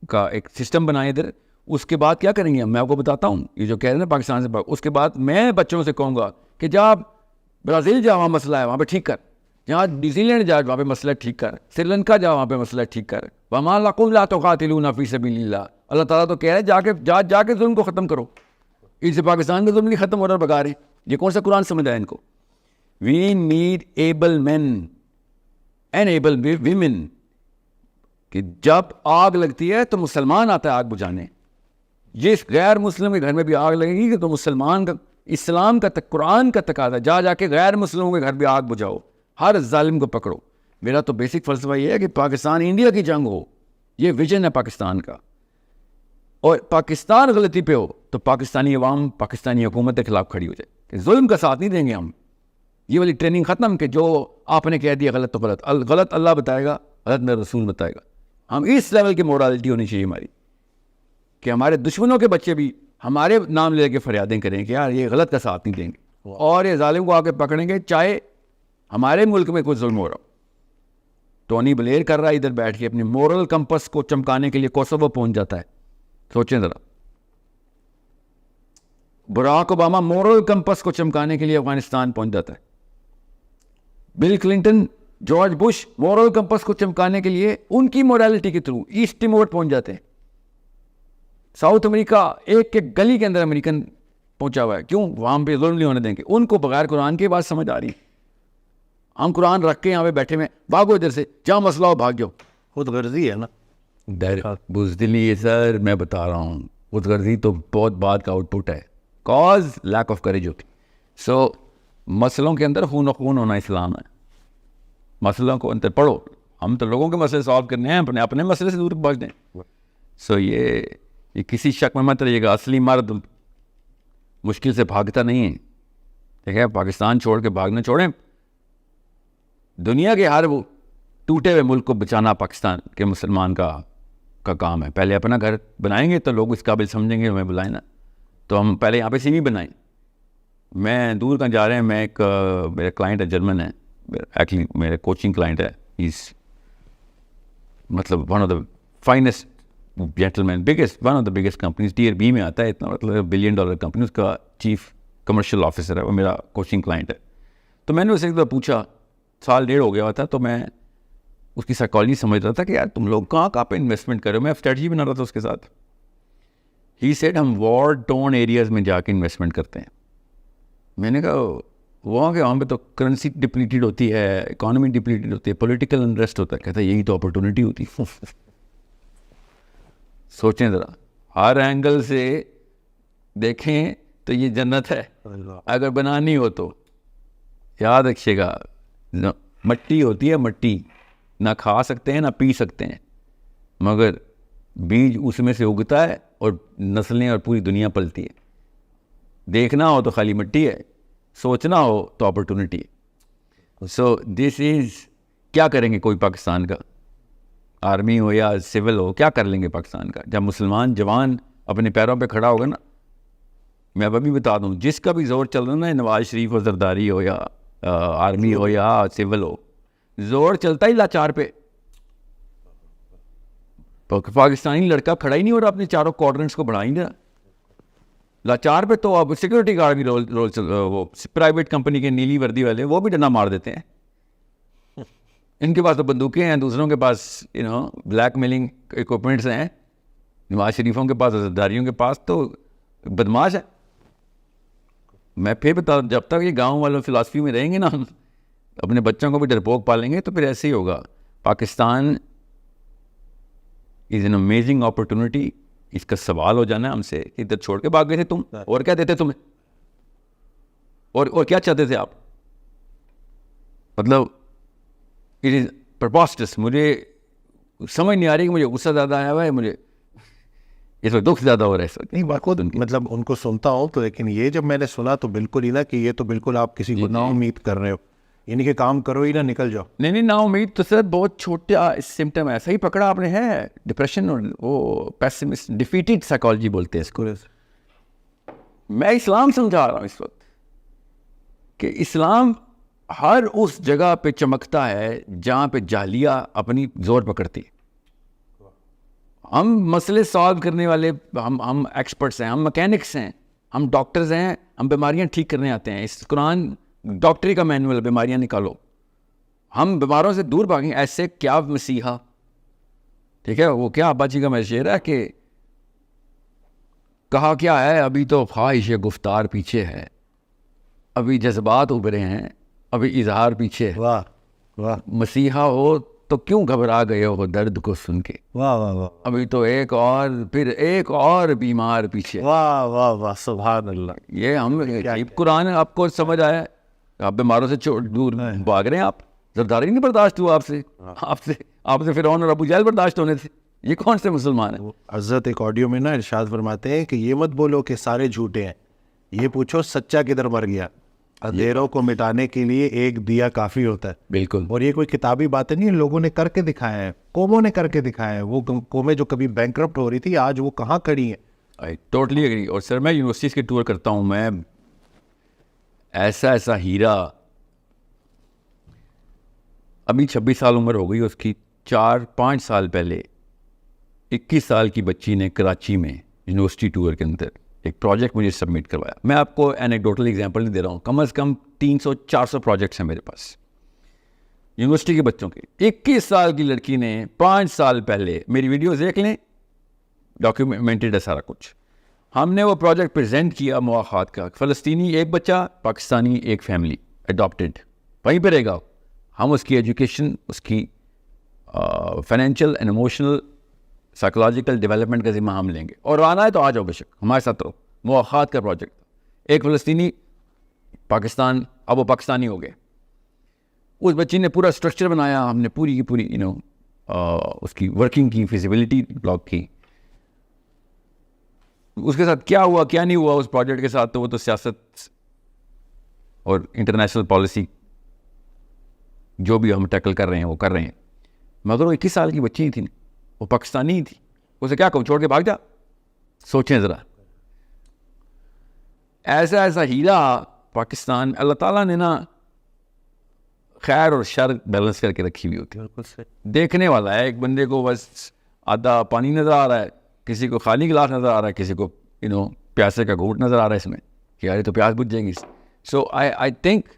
کا ایک سسٹم بنائے ادھر. اس کے بعد کیا کریں گے میں آپ کو بتاتا ہوں. یہ جو کہہ رہے ہیں نا پاکستان سے, اس کے بعد میں بچوں سے کہوں گا کہ جا برازیل جا, وہاں مسئلہ ہے وہاں پہ ٹھیک کر. جہاں نیوزی لینڈ جا وہاں پہ مسئلہ ٹھیک کر. سری لنکا جا وہاں پہ مسئلہ ٹھیک کر. وَمَا لَكُمْ لَا تُقَاتِلُونَ فِي سَبِيلِ اللَّهِ. اللہ تعالیٰ تو کہہ رہے ہیں جا کے ظلم کو ختم کرو. اس سے پاکستان کا ظلم نہیں ختم ہو رہا, بگا رہے. یہ کون سا قرآن سمجھ رہا ہے ان کو؟ We need able men and able women. کہ جب آگ لگتی ہے تو مسلمان آتا ہے آگ بجھانے. جس غیر مسلم کے گھر میں بھی آگ لگے گی تو مسلمان کا, اسلام کا, قرآن کا تقاضا جا کے غیر مسلموں کے گھر بھی آگ بجھاؤ, ہر ظالم کو پکڑو. میرا تو بیسک فلسفہ یہ ہے کہ پاکستان انڈیا کی جنگ ہو, یہ ویژن ہے پاکستان کا. اور پاکستان غلطی پہ ہو تو پاکستانی عوام پاکستانی حکومت کے خلاف کھڑی ہو جائے کہ ظلم کا ساتھ نہیں دیں گے ہم. یہ والی ٹریننگ ختم کہ جو آپ نے کہہ دیا غلط تو غلط, غلط اللہ بتائے گا, غلط میرا رسول بتائے گا. ہم اس لیول کی مورالٹی ہونی چاہیے ہماری کہ ہمارے دشمنوں کے بچے بھی ہمارے نام لے کے فریادیں کریں کہ یار یہ غلط کا ساتھ نہیں دیں گے, اور یہ ظالم کو آ کے پکڑیں گے چاہے ہمارے ملک میں کوئی ظلم ہو رہا ہو. ٹونی بلیر کر رہا ہے ادھر بیٹھ کے اپنی مورل کمپس کو چمکانے کے لیے کوسوو پہنچ جاتا ہے. سوچیں ذرا, براک اوباما مورل کمپس کو چمکانے کے لیے افغانستان پہنچ جاتا ہے. Bill Clinton, George Bush moral campus کو چمکانے کے لیے ان کی مورالٹی کے تھرو ایسٹ ٹیمور پہنچ جاتے ہیں. ساؤتھ امریکہ ایک گلی کے اندر امریکن پہنچا ہوا ہے. کیوں؟ وہاں پہ ظلم نہیں ہونے دیں گے. ان کو بغیر قرآن کی بات سمجھ آ رہی ہے. ہم قرآن رکھ کے یہاں پہ بیٹھے ہوئے, بھاگو ادھر سے, جہاں مسئلہ ہو بھاگ جاؤ. خود غرضی ہے نا, بزدلی ہے سر, میں بتا رہا ہوں. خود غرضی تو بہت بات کا آؤٹ پٹ ہے, کاز لیک آف کریج ہوتی. سو مسئلوں کے اندر خون و خون ہونا اسلام ہے. مسئلوں کو اندر پڑھو. ہم تو لوگوں کے مسئلے سالو کرنے ہیں, اپنے مسئلے سے دور بھاگ دیں. سو یہ کسی شک میں مت رہیے گا, اصلی مرد مشکل سے بھاگتا نہیں ہے. دیکھیں پاکستان چھوڑ کے بھاگنا چھوڑیں. دنیا کے ہر وہ ٹوٹے ہوئے ملک کو بچانا پاکستان کے مسلمان کا کام ہے. پہلے اپنا گھر بنائیں گے تو لوگ اس قابل سمجھیں گے, ہمیں بلائیں نا. تو ہم پہلے یہاں پہ سی وی بنائیں. میں دور کہاں جا رہے ہیں, میں ایک میرے کلائنٹ ہے جرمن ہے, ایکچولی میرے کوچنگ کلائنٹ ہے. ہیز مطلب one of the finest gentleman, biggest one of the biggest companies, TRB میں آتا ہے, اتنا مطلب $1 بلین کمپنی, اس کا چیف کمرشل آفیسر ہے, وہ میرا کوچنگ کلائنٹ ہے. تو میں نے اسے ایک دفعہ پوچھا, 1.5 ہو گیا ہوا تھا, تو میں اس کی سائیکالوجی سمجھ رہا تھا کہ یار تم لوگ کہاں پہ انویسٹمنٹ کر رہے ہو. میں اسٹریٹجی بنا رہا تھا اس کے ساتھ. ہی سیڈ ہم وار ٹون ایریاز میں جا کے انویسٹمنٹ کرتے ہیں. میں نے کہا وہاں پہ تو کرنسی ڈپلیٹڈ ہوتی ہے, اکانومی ڈپلیٹڈ ہوتی ہے, پولیٹیکل انریسٹ ہوتا ہے. کہتا ہے یہی تو اپرچونیٹی ہوتی ہے. سوچیں ذرا, ہر اینگل سے دیکھیں تو یہ جنت ہے. اگر بنانی ہو تو یاد رکھیے گا, مٹی ہوتی ہے, مٹی نہ کھا سکتے ہیں نہ پی سکتے ہیں, مگر بیج اس میں سے اگتا ہے اور نسلیں اور پوری دنیا پلتی ہے. دیکھنا ہو تو خالی مٹی ہے, سوچنا ہو تو اپرچونیٹی ہے. سو دس از, کیا کریں گے کوئی پاکستان کا, آرمی ہو یا سول ہو, کیا کر لیں گے پاکستان کا؟ جب مسلمان جوان اپنے پیروں پہ کھڑا ہوگا نا, میں ابھی بتا دوں, جس کا بھی زور چل رہا نا, نواز شریف ہو, زرداری ہو, یا آرمی ہو یا سول ہو, زور چلتا ہی لاچار پہ. پاکستانی لڑکا کھڑا ہی نہیں ہو رہا, اپنے چاروں کوارٹرنٹس کو بڑھا ہی نہیں رہا. لاچار پہ تو اب سیکورٹی گارڈ بھی وہ پرائیویٹ کمپنی کے نیلی وردی والے, وہ بھی ڈنڈا مار دیتے ہیں. ان کے پاس تو بندوقیں ہیں, دوسروں کے پاس بلیک میلنگ اکوپمنٹس ہیں. نواز شریفوں کے پاس, زرداریوں کے پاس تو بدماش ہے. میں پھر بتا دوں, جب تک یہ گاؤں والوں فلاسفی میں رہیں گے نا, اپنے بچوں کو بھی ڈرپوک پالیں گے, تو پھر ایسے ہی ہوگا. Pakistan is an amazing opportunity. اس کا سوال ہو جانا ہے ہم سے, ادھر چھوڑ کے بھاگ گئے تھے تم, اور کیا دیتے تمہیں, اور کیا چاہتے تھے آپ؟ مطلب اٹ از پرپاسٹس. مجھے سمجھ نہیں آ رہی کہ مجھے غصہ زیادہ آیا ہوا ہے, مجھے اس وقت دکھ زیادہ ہو رہا ہے اس وقت. نہیں بات مطلب ان کو سنتا ہوں تو, لیکن یہ جب میں نے سنا تو بالکل ہی نا کہ یہ تو بالکل آپ کسی کو نا امید کر رہے ہو, یعنی کہ کام کرو ہی نہ نکل جاؤ. نہیں نا امید تو سر بہت چھوٹا سمٹم ہے, صحیح پکڑا آپ نے ہے. ڈپریشن اور وہ پیسمسٹ, ڈیفیٹڈ سائیکالوجی بولتے ہیں اس کو. میں اسلام سمجھا رہا ہوں اس وقت کہ اسلام ہر اس جگہ پہ چمکتا ہے جہاں پہ جاہلیہ اپنی زور پکڑتی ہے. ہم مسئلے سالو کرنے والے, ہم ایکسپرٹس ہیں, ہم مکینکس ہیں, ہم ڈاکٹرز ہیں, ہم بیماریاں ٹھیک کرنے آتے ہیں. اس قرآن ڈاکٹری کا مینول, بیماریاں نکالو. ہم بیماروں سے دور بھاگیں. ایسے کیا مسیحا, ٹھیک ہے, وہ کیا ابا جی کا میں شعر ہے کہ کہا کیا ہے, ابھی تو خواہش گفتار پیچھے ہے, ابھی جذبات ابھرے ہیں, ابھی اظہار پیچھے ہے. واہ واہ, مسیحا ہو تو کیوں گھبرا گئے ہو درد کو سن کے, واہ واہ واہ, ابھی تو ایک اور, پھر ایک اور بیمار پیچھے. واہ واہ واہ, سبحان اللہ. یہ ہم عجیب قرآن ہے. آپ کو سمجھ آیا, آپ بیماروں سے دور بھاگ رہے ہیں. آپ زرداری نہیں برداشت ہوا آپ سے فرعون اور ابو جہل برداشت ہونے تھے. یہ کون سے مسلمان ہیں؟ حضرت ایک آڈیو میں نا ارشاد فرماتے ہیں کہ یہ مت بولو کہ سارے جھوٹے ہیں, یہ پوچھو سچا کدھر مر گیا. اندھیروں کو مٹانے کے لیے ایک دیا کافی ہوتا ہے. بالکل. اور یہ کوئی کتابی باتیں نہیں, لوگوں نے کر کے دکھایا ہے, قوموں نے کر کے دکھایا ہے. وہ قومیں جو کبھی بینکرپٹ ہو رہی تھی, آج وہ کہاں کھڑی ہیں. I totally agree. اور سر میں یونیورسٹیز کے ٹور کرتا ہوں, میں ایسا ہیرا, ابھی 26 سال عمر ہو گئی اس کی, 4-5 سال پہلے 21 سال کی بچی نے کراچی میں یونیورسٹی ٹور کے اندر ایک پروجیکٹ مجھے سبمٹ کروایا. میں آپ کو اینیکڈوٹل ایگزامپل نہیں دے رہا ہوں, کم از کم 300-400 پروجیکٹس ہیں میرے پاس یونیورسٹی کے بچوں کے. 21 سال کی لڑکی نے 5 سال پہلے, میری ویڈیوز دیکھ لیں, ڈاکیومنٹڈ ہے سارا کچھ. ہم نے وہ پروجیکٹ پریزنٹ کیا مواخات کا, فلسطینی ایک بچہ, پاکستانی ایک فیملی اڈاپٹیڈ, وہیں پہ رہے گا. ہم اس کی ایجوکیشن, اس کی financial and emotional psychological development کا ذمہ ہم لیں گے, اور آنا ہے تو آ جاؤ بے شک, ہمارے ساتھ رہو. مواخات کا پروجیکٹ. ایک فلسطینی, پاکستان, اب وہ پاکستانی ہو گئے. اس بچی نے پورا اسٹرکچر بنایا, ہم نے پوری کی پوری اس کی ورکنگ کی, فیزیبلٹی بلاک کی. اس کے ساتھ کیا ہوا کیا نہیں ہوا اس پروجیکٹ کے ساتھ, تو وہ تو سیاست اور انٹرنیشنل پالیسی جو بھی ہم ٹیکل کر رہے ہیں وہ کر رہے ہیں. مگر وہ 21 سال کی بچی ہی تھی, وہ پاکستانی ہی تھی. اسے کیا کہوں, چھوڑ کے بھاگ جا. سوچیں ذرا, ایسا ہیرا پاکستان, اللہ تعالیٰ نے نا خیر اور شر بیلنس کر کے رکھی ہوئی ہوتی ہے. دیکھنے والا ہے, ایک بندے کو بس آدھا پانی نظر آ رہا ہے, کسی کو خالی گلاس نظر آ رہا ہے, کسی کو پیاسے کا گھونٹ نظر آ رہا ہے اس میں کہ یار تو پیاس بجھ جائے گی. So I think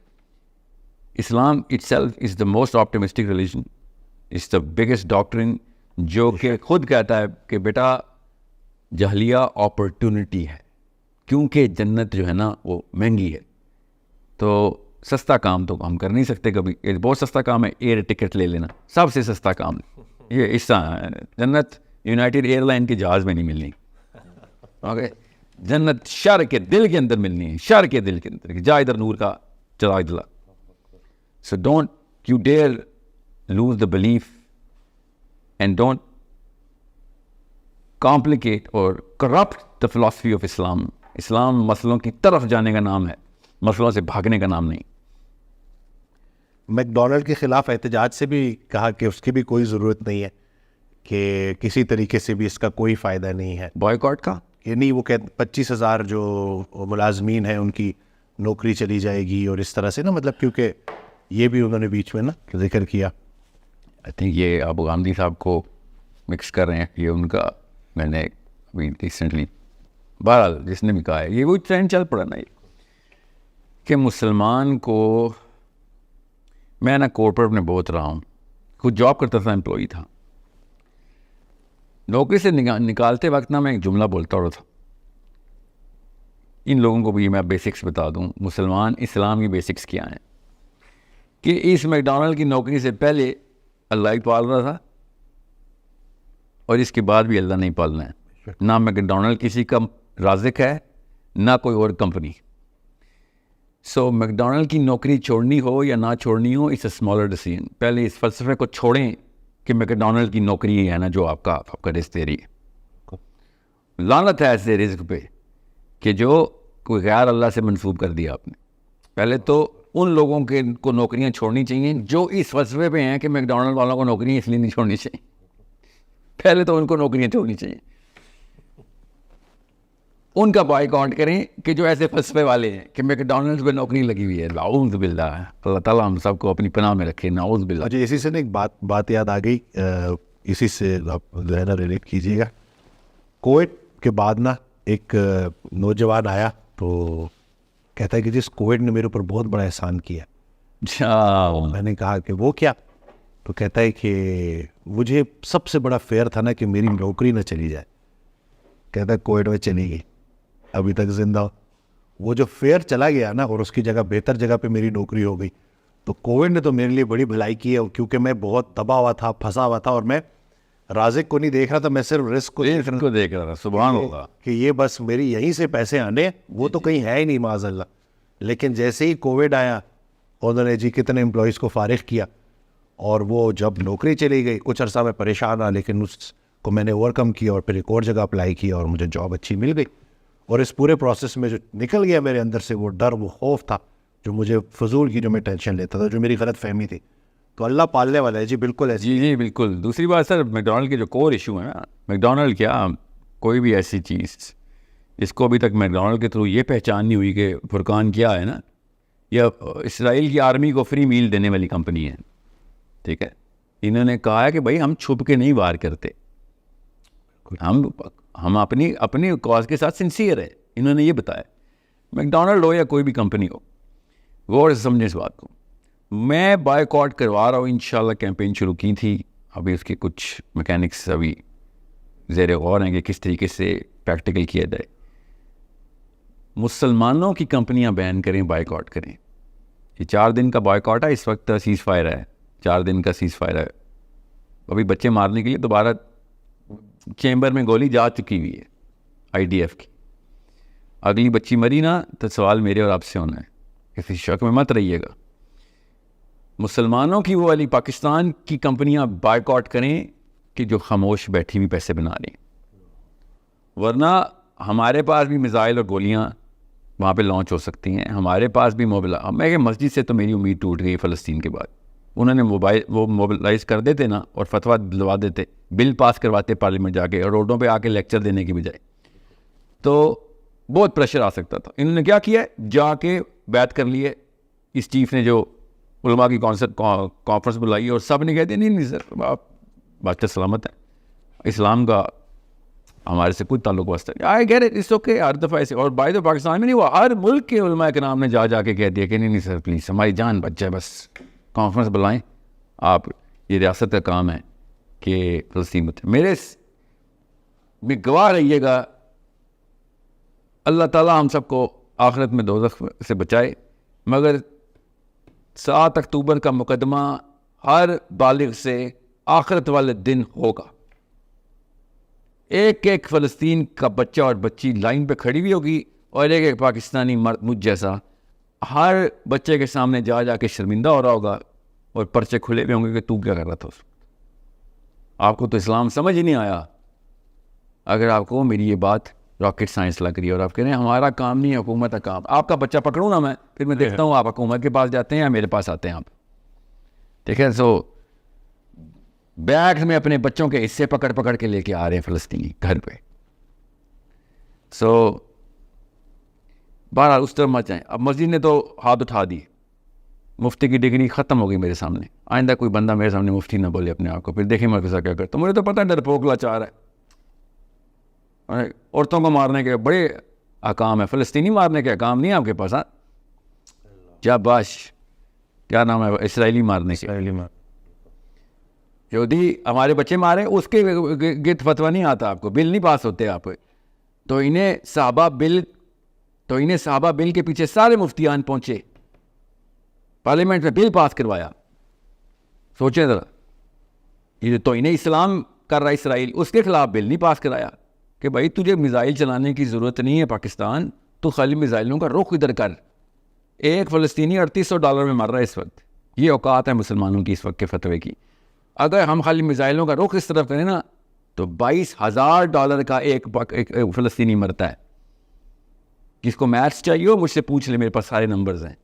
Islam itself is the most optimistic religion. It's the biggest doctrine, جو کہ خود کہتا ہے کہ بیٹا جہلیہ اپرچونٹی ہے, کیونکہ جنت جو ہے نا وہ مہنگی ہے. تو سستا کام تو ہم کر نہیں سکتے کبھی. یہ بہت سستا کام ہے ایئر ٹکٹ لے لینا, سب سے سستا کام. یہ اس جنت یونائٹیڈ ایئر لائن کے جہاز میں نہیں ملنی. اوکے, جنت شہر کے دل کے اندر ملنی ہے, شہر کے دل کے اندر. جا ادھر نور کا چراغ جلا. So don't you dare lose the belief and don't complicate or corrupt the philosophy of Islam. اسلام مسئلوں کی طرف جانے کا نام ہے, مسئلوں سے بھاگنے کا نام نہیں. میک ڈونلڈ کے خلاف احتجاج سے بھی کہا کہ اس کی بھی کوئی ضرورت نہیں ہے, کہ کسی طریقے سے بھی اس کا کوئی فائدہ نہیں ہے. بوائے کا یہ نہیں, وہ کہتے 25,000 جو ملازمین ہیں ان کی نوکری چلی جائے گی اور اس طرح سے نا, مطلب کیونکہ یہ بھی انہوں نے بیچ میں نا ذکر کیا. آئی تھنک یہ ابو غامدی صاحب کو مکس کر رہے ہیں. یہ ان کا میں نے ابھی ریسنٹلی بہرحال جس نے بھی کہا ہے, یہ وہ ٹرینڈ چل پڑا نا کہ مسلمان کو, میں نا کارپوریٹ میں بہت رہا ہوں, خود جاب کرتا تھا, امپلائی تھا. نوکری سے نکالتے وقت نا میں ایک جملہ بولتا رہا تھا. ان لوگوں کو بھی میں بیسکس بتا دوں, مسلمان اسلام کی بیسکس کیا ہیں, کہ اس میک ڈونلڈ کی نوکری سے پہلے اللہ ہی پال رہا تھا, اور اس کے بعد بھی اللہ نہیں پالنا ہے. نہ میک ڈونلڈ کسی کا رازق ہے, نہ کوئی اور کمپنی. سو میک ڈونلڈ کی نوکری چھوڑنی ہو یا نہ چھوڑنی ہو, اٹس اے اسمالر ڈیسیژن. پہلے اس فلسفے کو چھوڑیں کہ میک ڈونلڈ کی نوکری ہے نا جو آپ کا رزق دے رہی ہے. لعنت ہے ایسے رزق پہ کہ جو کوئی غیر اللہ سے منسوب کر دیا آپ نے. پہلے تو ان لوگوں کے کو نوکریاں چھوڑنی چاہیے جو اس فلسفے پہ ہیں کہ میک ڈونلڈ والوں کو نوکریاں اس لیے نہیں چھوڑنی چاہیے. پہلے تو ان کو نوکریاں چھوڑنی چاہیے. ان کا بائیکاٹ کریں کہ جو ایسے فلسفے والے ہیں کہ میک ڈونلڈ پہ نوکری لگی ہوئی ہے. نعوذ باللہ, اللہ تعالیٰ ہم سب کو اپنی پناہ میں رکھے. نعوذ باللہ. اچھا, اسی سے نا ایک بات یاد آ گئی, اسی سے آپ جو ہے نا ریلیٹ کیجیے گا. کووڈ کے بعد نا ایک نوجوان آیا تو کہتا ہے کہ جس کووڈ نے میرے اوپر بہت بڑا احسان کیا. میں نے کہا کہ وہ کیا؟ تو کہتا ہے کہ مجھے سب سے بڑا فیئر تھا نا کہ میری نوکری نہ چلی جائے. کہتا ہے کووڈ میں چلی گئی, ابھی تک زندہ ہو. وہ جو فیئر چلا گیا نا اور اس کی جگہ بہتر جگہ پہ میری نوکری ہو گئی. تو کووڈ نے تو میرے لیے بڑی بھلائی کی ہے, کیونکہ میں بہت دبا ہوا تھا, پھنسا ہوا تھا, اور میں رازق کو نہیں دیکھ رہا تھا, میں صرف رزق کو دیکھ رہا تھا. سبحان اللہ. کہ یہ بس میری یہیں سے پیسے آنے, وہ تو کہیں ہے ہی نہیں معاذ اللہ. لیکن جیسے ہی کووڈ آیا, انہوں نے جی کتنے امپلائیز کو فارغ کیا, اور وہ جب نوکری چلی گئی, کچھ عرصہ میں پریشان رہا, لیکن اس کو میں نے اوور کم کیا اور پھر ایک اور جگہ اپلائی کیا اور مجھے جاب اچھی مل گئی. اور اس پورے پروسیس میں جو نکل گیا میرے اندر سے وہ ڈر, وہ خوف تھا جو مجھے فضول کی, جو میں ٹینشن لیتا تھا, جو میری غلط فہمی تھی. تو اللہ پالنے والا ہے جی, بالکل ہے جی بالکل. دوسری بات سر, میک ڈونلڈ کے جو کور ایشو ہے نا, میک ڈونلڈ کیا کوئی بھی ایسی چیز جس کو ابھی تک میک ڈونلڈ کے تھرو یہ پہچان نہیں ہوئی کہ فرقان کیا ہے نا, یا اسرائیل کی آرمی کو فری میل دینے والی کمپنی ہے. ٹھیک ہے, انہوں نے کہا ہے کہ بھائی ہم چھپ کے نہیں وار کرتے, ہم اپنی کاز کے ساتھ سنسیئر ہے. انہوں نے یہ بتایا. میک ڈونلڈ ہو یا کوئی بھی کمپنی ہو, غور سے سمجھیں اس بات کو. میں بائیکاٹ کروا رہا ہوں, انشاءاللہ کیمپین شروع کی تھی, ابھی اس کے کچھ میکینکس ابھی زیر غور ہیں کہ کس طریقے سے پریکٹیکل کیا جائے. مسلمانوں کی کمپنیاں بین کریں, بائیکاٹ کریں. یہ 4 دن کا بائیکاٹ ہے, اس وقت سیز فائر ہے, 4 دن کا سیز فائر ہے. ابھی بچے مارنے کے لیے دوبارہ چیمبر میں گولی جا چکی ہوئی ہے IDF کی. اگلی بچی مری نا تو سوال میرے اور آپ سے ہونا ہے, کسی شک میں مت رہیے گا. مسلمانوں کی وہ والی پاکستان کی کمپنیاں بائیکاٹ کریں کہ جو خاموش بیٹھی ہوئی پیسے بنا رہی ہیں, ورنہ ہمارے پاس بھی میزائل اور گولیاں وہاں پہ لانچ ہو سکتی ہیں. ہمارے پاس بھی میں کہ مسجد سے تو میری امید ٹوٹ گئی فلسطین کے بعد. انہوں نے وہ موبلائز کر دیتے نا اور فتویٰ دلوا دیتے, بل پاس کرواتے پارلیمنٹ جا کے, اور روڈوں پہ آ کے لیکچر دینے کی بجائے, تو بہت پریشر آ سکتا تھا. انہوں نے کیا کیا, جا کے بیعت کر لیے. اس چیف نے جو علماء کی کانفرنس بلائی اور سب نے کہہ دیا نہیں سر آپ بادشاہ سلامت ہیں, اسلام کا ہمارے سے کوئی تعلق واسطہ نہیں. I get it, it's okay. ہر دفعہ ایسے, اور بائی تو پاکستان میں نہیں, وہ ہر ملک کے علماء کرام نے جا کے کہہ دیا کہ نہیں سر پلیز ہماری جان بچ جائے, بس کانفرنس بلائیں آپ, یہ ریاست کا کام ہے کہ فلسطین میں. میرے میں گواہ رہیے گا, اللہ تعالیٰ ہم سب کو آخرت میں دوزخ سے بچائے, مگر 7 اکتوبر کا مقدمہ ہر بالغ سے آخرت والے دن ہوگا. ایک ایک فلسطین کا بچہ اور بچی لائن پہ کھڑی ہوئی ہوگی, اور ایک ایک پاکستانی مرد مجھ جیسا ہر بچے کے سامنے جا جا کے شرمندہ ہو رہا ہوگا, اور پرچے کھلے ہوئے ہوں گے کہ تو کیا کر رہا تھا اس وقت. آپ کو تو اسلام سمجھ ہی نہیں آیا اگر آپ کو میری یہ بات راکٹ سائنس لگ رہی ہے, اور آپ کہہ رہے ہیں ہمارا کام نہیں ہے, حکومت کا کام. آپ کا بچہ پکڑوں نا میں, پھر میں دیکھتا ہوں آپ حکومت کے پاس جاتے ہیں یا میرے پاس آتے ہیں آپ. ٹھیک ہے, سو بیگ میں اپنے بچوں کے حصے پکڑ پکڑ کے لے کے آ رہے ہیں فلسطینی گھر پہ. سو بہرحال اس طرح مت جائیں. اب مسجد نے تو ہاتھ اٹھا دی, مفتی کی ڈگری ختم ہو گئی میرے سامنے. آئندہ کوئی بندہ میرے سامنے مفتی نہ بولے اپنے آپ کو, پھر دیکھیں مرکزہ کیا کرتا. مجھے تو پتہ ہے ڈرپوک لاچار ہے, عورتوں کو مارنے کے بڑے احکام ہے, فلسطینی مارنے کے احکام نہیں آپ کے پاس. ہاں جا باش کیا نام ہے اسرائیلی مارنے کے, یہودی ہمارے بچے مارے اس کے گرد فتویٰ نہیں آتا آپ کو, بل نہیں پاس ہوتے آپ. تو انہیں صحابہ بل کے پیچھے سارے مفتیان پہنچے, پارلیمنٹ میں بل پاس کروایا. سوچیں ذرا, یہ تو انہیں اسلام کر رہا ہے اسرائیل, اس کے خلاف بل نہیں پاس کرایا کہ بھائی تجھے میزائل چلانے کی ضرورت نہیں ہے پاکستان, تو خالی میزائلوں کا رخ ادھر کر. ایک فلسطینی $3800 میں مر رہا ہے اس وقت. یہ اوقات ہے مسلمانوں کی اس وقت کے فتوے کی. اگر ہم خالی میزائلوں کا رخ اس طرف کریں نا تو $22,000 کا ایک فلسطینی مرتا ہے. جس کو میتھس چاہیے ہو مجھ سے پوچھ لے, میرے پاس سارے نمبرز ہیں.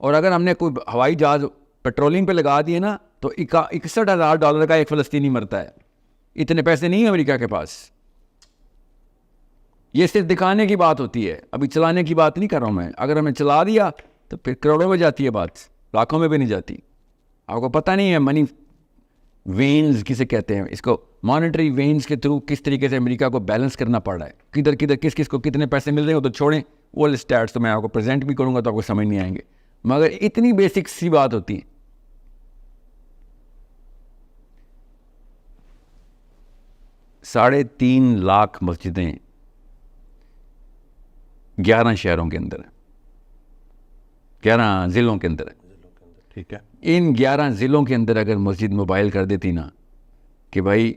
اور اگر ہم نے کوئی ہوائی جہاز پیٹرولنگ پہ لگا دیے نا تو $61,000 کا ایک فلسطینی مرتا ہے. اتنے پیسے نہیں ہیں امریکہ کے پاس. یہ صرف دکھانے کی بات ہوتی ہے, ابھی چلانے کی بات نہیں کر رہا ہوں میں. اگر ہمیں چلا دیا تو پھر کروڑوں میں جاتی ہے بات, لاکھوں میں بھی نہیں جاتی. آپ کو پتہ نہیں ہے منی وینز کسے کہتے ہیں, اس کو مانیٹری وینز کے تھرو کس طریقے سے امریکہ کو بیلنس کرنا پڑ رہا ہے, کدھر کدھر کس کس کو کتنے پیسے مل رہے ہیں. وہ تو چھوڑیں, وہ اسٹیٹس تو میں آپ کو پریزنٹ بھی کروں گا تو آپ کو سمجھ نہیں آئیں گے, مگر اتنی بیسک سی بات ہوتی ہے. 3.5 لاکھ مسجدیں 11 شہروں کے اندر, 11 ضلعوں کے اندر. ٹھیک ہے, ان 11 ضلعوں کے اندر اگر مسجد موبائل کر دیتی نا کہ بھائی,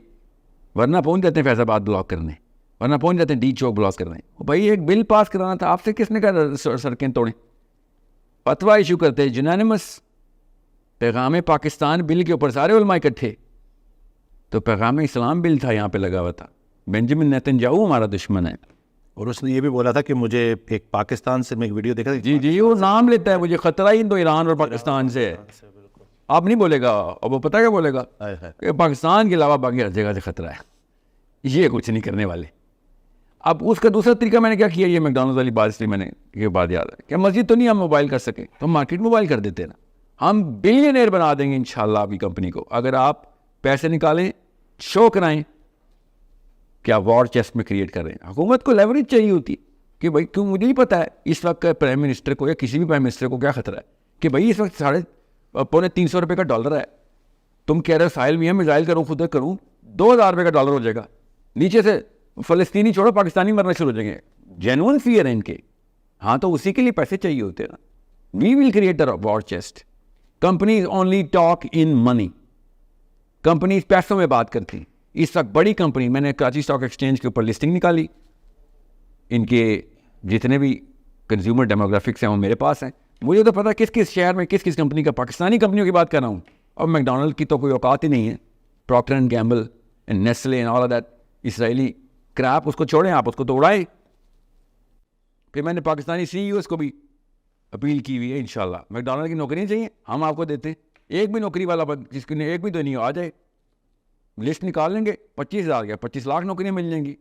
ورنہ پہنچ جاتے ہیں فیض آباد بلاک کرنے, ورنہ پہنچ جاتے ہیں ڈی چوک بلاک کرنے. بھائی ایک بل پاس کرانا تھا, آپ سے کس نے کہا سڑکیں توڑیں؟ فتویٰ ایشو کرتے جنانمس پیغام پاکستان بل کے اوپر سارے علماء اکٹھے. تو پیغام اسلام بل تھا یہاں پہ لگا ہوا تھا. بنجامن نیتنیاہو ہمارا دشمن ہے, اور اس نے یہ بھی بولا تھا کہ مجھے ایک پاکستان سے میں ایک ویڈیو دیکھا. جی وہ نام لیتا ہے, مجھے خطرہ ہی تو ایران اور پاکستان سے ہے. آپ نہیں بولے گا, اور وہ پتہ کیا بولے گا کہ پاکستان کے علاوہ باقی ہر جگہ سے خطرہ ہے, یہ کچھ نہیں کرنے والے. اب اس کا دوسرا طریقہ میں نے کیا کیا, یہ میکڈونلڈز والی بات, اس لیے میں نے یہ بات یاد ہے کہ مسجد تو نہیں ہم موبائل کر سکے تو مارکیٹ موبائل کر دیتے نا. ہم بلینئر بنا دیں گے انشاءاللہ آپ کی کمپنی کو, اگر آپ پیسے نکالیں, شو کرائیں کہ آپ وار چیسٹ میں کریٹ کر رہے ہیں. حکومت کو لیوریج چاہیے ہوتی ہے کہ بھائی کیوں, مجھے ہی پتہ ہے اس وقت پرائم منسٹر کو یا کسی بھی پرائم منسٹر کو کیا خطرہ ہے کہ بھائی اس وقت $350 کا ڈالر ہے, تم کہہ رہے ہو ساحل بھی ہے, میزائل کروں خود کروں, $2,000 کا ڈالر ہو جائے گا. نیچے سے فلسطینی چھوڑو پاکستانی مرنا شروع ہو جائیں گے. جینوئن فیئر ہے ان کے, ہاں تو اسی کے لیے پیسے چاہیے ہوتے ہیں نا. We will create a war chest. Companies only talk in money, companies پیسوں میں بات کرتی ہیں. اس وقت بڑی کمپنی, میں نے کراچی اسٹاک ایکسچینج کے اوپر لسٹنگ نکالی, ان کے جتنے بھی کنزیومر ڈیموگرافکس ہیں وہ میرے پاس ہیں. مجھے تو پتا کس کس شہر میں کس کس کمپنی کا, پاکستانی کمپنیوں کی بات کر رہا ہوں. اور میکڈونلڈ کی تو کوئی اوقات ہی نہیں ہے, Procter and Gamble and Nestle and all of that Israeli crap, اس کو چھوڑیں آپ, اس کو تو اڑائیں. پھر میں نے پاکستانی CEOs کو بھی اپیل کی ہوئی ہے, انشاءاللہ میکڈونلڈ کی نوکریاں چاہیے, ہم آپ کو دیتے ہیں. ایک بھی نوکری والا جس کی ایک بھی تو نہیں ہو, آ جائے, لسٹ نکال لیں گے. 25,000 یا 25 لاکھ نوکریاں مل جائیں گی.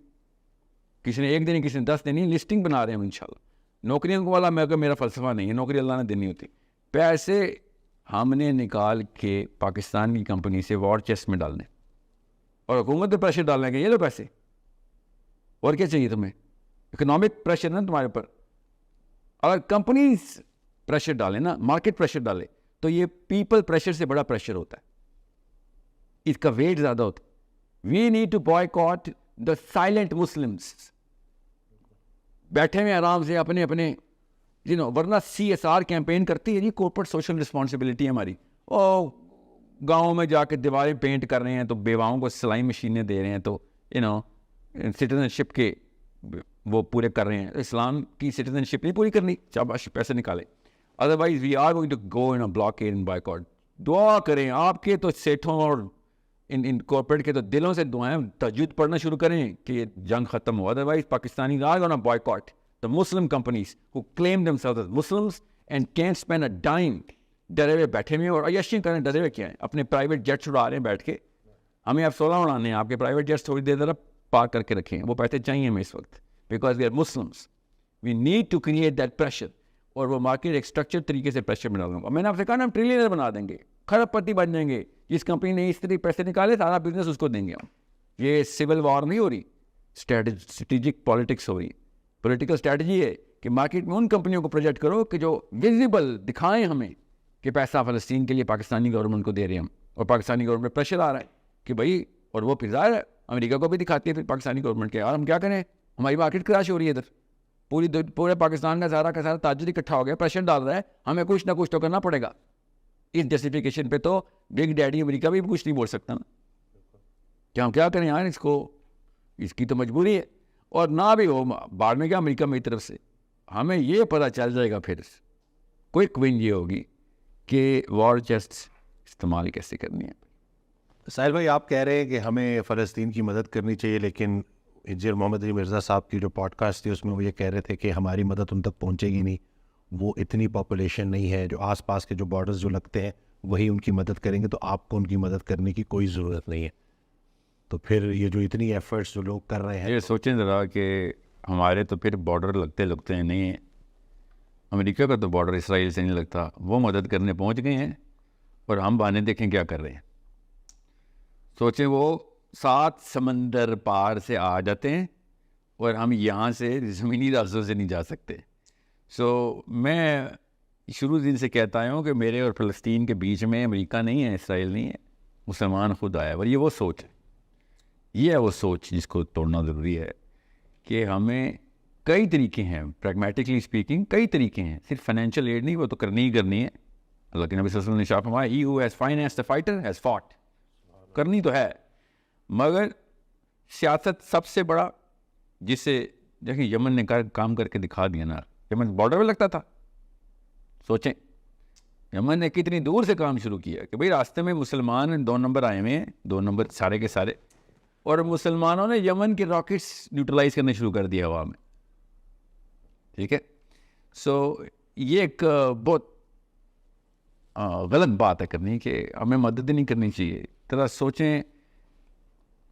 کسی نے ایک دینی, کسی نے 10 دینی, لسٹنگ بنا رہے ہیں ہم انشاءاللہ. نوکریوں والا میرا فلسفہ نہیں ہے, نوکری اللہ نے دینی ہوتی. پیسے ہم نے نکال کے پاکستان کی کمپنی سے وار چیسٹ میں ڈالنے, اور حکومت پہ پریشر ڈالنے کے, یہ لو پیسے, اور کیا چاہیے تمہیں؟ اکنامک پریشر نا تمہارے اوپر. اگر کمپنیز پریشر ڈالیں نا, مارکیٹ پریشر ڈالے, تو یہ پیپل پریشر سے بڑا پریشر ہوتا ہے, اس کا ویٹ زیادہ ہوتا ہے. We need to boycott the silent Muslims. بیٹھے ہوئے آرام سے اپنے ورنہ CSR کیمپین کرتی ہے جی, کورپوریٹ سوشل رسپانسبلٹی ہے ہماری. او گاؤں میں جا کے دیواریں پینٹ کر رہے ہیں تو بیواؤں کو سلائی مشینیں دے رہے ہیں, تو سٹیزن شپ کے وہ پورے کر رہے ہیں. اسلام کی سٹیزن شپ نہیں پوری کرنی, شاباش پیسے نکالے. Otherwise we are going to go in blockade and boycott. دعا کریں آپ کے تو سیٹھوں اور ان کارپوریٹ کے تو دلوں سے دعائیں, تہجد پڑھنا شروع کریں کہ یہ جنگ ختم ہو. Otherwise Pakistani are gonna boycott the Muslim companies who claim themselves as Muslims and can't spend a dime. ڈرے ہوئے بیٹھے ہوئے اور عیاشیاں کریں. ڈرے ہوئے کیا ہیں, اپنے پرائیویٹ جیٹس اڑا رہے ہیں بیٹھ کے. ہمیں آپ 16 اڑانے ہیں, آپ کے پرائیویٹ جیٹس تھوڑی دیر ذرا پارک کر کے رکھیں. وہ پیسے چاہیے ہمیں اس وقت, because we are Muslims. We need to create that pressure. اور وہ مارکیٹ ایک اسٹرکچر طریقے سے پریشر بنا دوں گا. میں نے آپ سے کہا نا ہم ٹریلینر بنا دیں گے, کھرب پتی بن جائیں گے. جس کمپنی نے اس طرح پیسے نکالے سارا بزنس اس کو دیں گے ہم. یہ سول وار نہیں ہو رہی, اسٹریٹجک پالیٹکس ہو رہی. پولیٹیکل اسٹریٹجی ہے کہ مارکیٹ میں ان کمپنیوں کو پروجیکٹ کرو کہ جو ویزیبل دکھائیں ہمیں کہ پیسہ فلسطین کے لیے پاکستانی گورنمنٹ کو دے رہے ہیں ہم, اور پاکستانی گورنمنٹ پریشر آ رہا ہے کہ بھائی, اور وہ پھر ظاہر ہے امریکہ کو بھی دکھاتی ہے پھر پاکستانی گورنمنٹ کے, اور ہم کیا کریں, ہماری مارکیٹ کراش ہو رہی ہے ادھر. پورے پاکستان کا سارا تاجر اکٹھا ہو گیا, پریشر ڈال رہا ہے, ہمیں کچھ نہ کچھ تو کرنا پڑے گا. اس جسٹیفیکیشن پہ تو بگ ڈیڈی امریکہ بھی کچھ نہیں بول سکتا نا, کہ ہم کیا کریں یار, اس کی تو مجبوری ہے. اور نہ بھی ہو بعد میں کیا امریکہ میری طرف سے ہمیں یہ پتہ چل جائے گا, پھر کوئک ون یہ ہوگی کہ وار چیسٹ استعمال کیسے کرنی ہے. ساحل بھائی, آپ کہہ رہے ہیں کہ ہمیں فلسطین کی مدد کرنی چاہیے, لیکن انجینئر محمد علی مرزا صاحب کی جو پوڈ کاسٹ تھی اس میں وہ یہ کہہ رہے تھے کہ ہماری مدد ان تک پہنچے گی نہیں, وہ اتنی پاپولیشن نہیں ہے, جو آس پاس کے جو بارڈرز جو لگتے ہیں وہی ان کی مدد کریں گے, تو آپ کو ان کی مدد کرنے کی کوئی ضرورت نہیں ہے. تو پھر یہ جو اتنی ایفرٹس جو لوگ کر رہے ہیں, یہ سوچیں ذرا کہ ہمارے تو پھر بارڈر لگتے ہیں نہیں ہیں. امریکہ کا تو بارڈر اسرائیل سے نہیں لگتا, وہ مدد کرنے پہنچ گئے ہیں, اور ہم بہانے دیکھیں کیا کر رہے ہیں. سوچیں وہ 7 سمندر پار سے آ جاتے ہیں, اور ہم یہاں سے زمینی راستوں سے نہیں جا سکتے. میں شروع دن سے کہتا ہوں کہ میرے اور فلسطین کے بیچ میں امریکہ نہیں ہے, اسرائیل نہیں ہے, مسلمان خود آیا. اور یہ وہ سوچ ہے, یہ ہے وہ سوچ جس کو توڑنا ضروری ہے. کہ ہمیں کئی طریقے ہیں, پریگمیٹکلی اسپیکنگ کئی طریقے ہیں, صرف فائنینشیل ایڈ نہیں, وہ تو کرنی ہی کرنی ہے. اللہ کے نبی صلی اللہ علیہ وسلم نے شاہ فرمایا, he who has financed the fighter has fought. کرنی تو ہے, مگر سیاست سب سے بڑا, جس سے دیکھیں یمن نے کام کر کے دکھا دیا نا. یمن بارڈر پہ لگتا تھا, سوچیں یمن نے کتنی دور سے کام شروع کیا کہ بھئی راستے میں مسلمان 2 نمبر آئے ہوئے ہیں, 2 نمبر سارے کے سارے, اور مسلمانوں نے یمن کے راکٹس نیوٹرلائز کرنے شروع کر دیا ہوا میں. ٹھیک ہے, یہ ایک بہت غلط بات ہے کرنی, کہ ہمیں مدد نہیں کرنی چاہیے. ذرا سوچیں,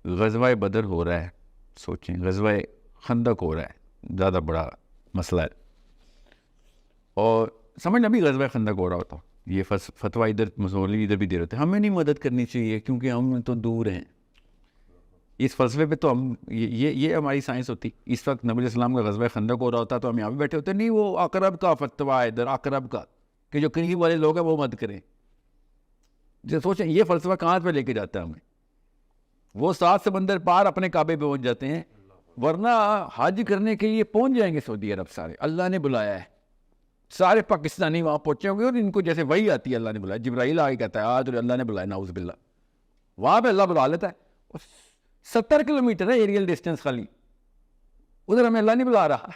غزوہ بدر ہو رہا ہے, سوچیں غزوہ خندق ہو رہا ہے, زیادہ بڑا مسئلہ ہے, اور سمجھنا بھی غزوہ خندق ہو رہا ہوتا, یہ فتویٰ ادھر مصولی ادھر بھی دے رہے تھے, ہمیں نہیں مدد کرنی چاہیے کیونکہ ہم تو دور ہیں. اس فلسفے پہ تو ہم یہ ہماری سائنس ہوتی. اس وقت نبی علیہ السلام کا غزوہ خندق ہو رہا ہوتا تو ہم یہاں بھی بیٹھے ہوتے, نہیں وہ اقرب کا فتویٰ ہے ادھر, اقرب کا, کہ جو قریب والے لوگ ہیں وہ مدد کریں. جو سوچیں یہ فلسفہ کہاں پہ لے کے جاتا ہے ہمیں. وہ 7 سمندر پار اپنے کعبے پہ پہنچ جاتے ہیں, ورنہ حج کرنے کے لیے پہنچ جائیں گے سعودی عرب سارے, اللہ نے بلایا ہے, سارے پاکستانی وہاں پہنچے ہوں گے, اور ان کو جیسے وہی آتی ہے, اللہ نے بلایا, جبرائیل آ کے کہتا ہے آج اللہ نے بلایا, نعوذ باللہ, وہاں پہ اللہ بلا لیتا ہے. 70 کلومیٹر ہے ایریل ڈسٹینس خالی, ادھر ہمیں اللہ نہیں بلا رہا.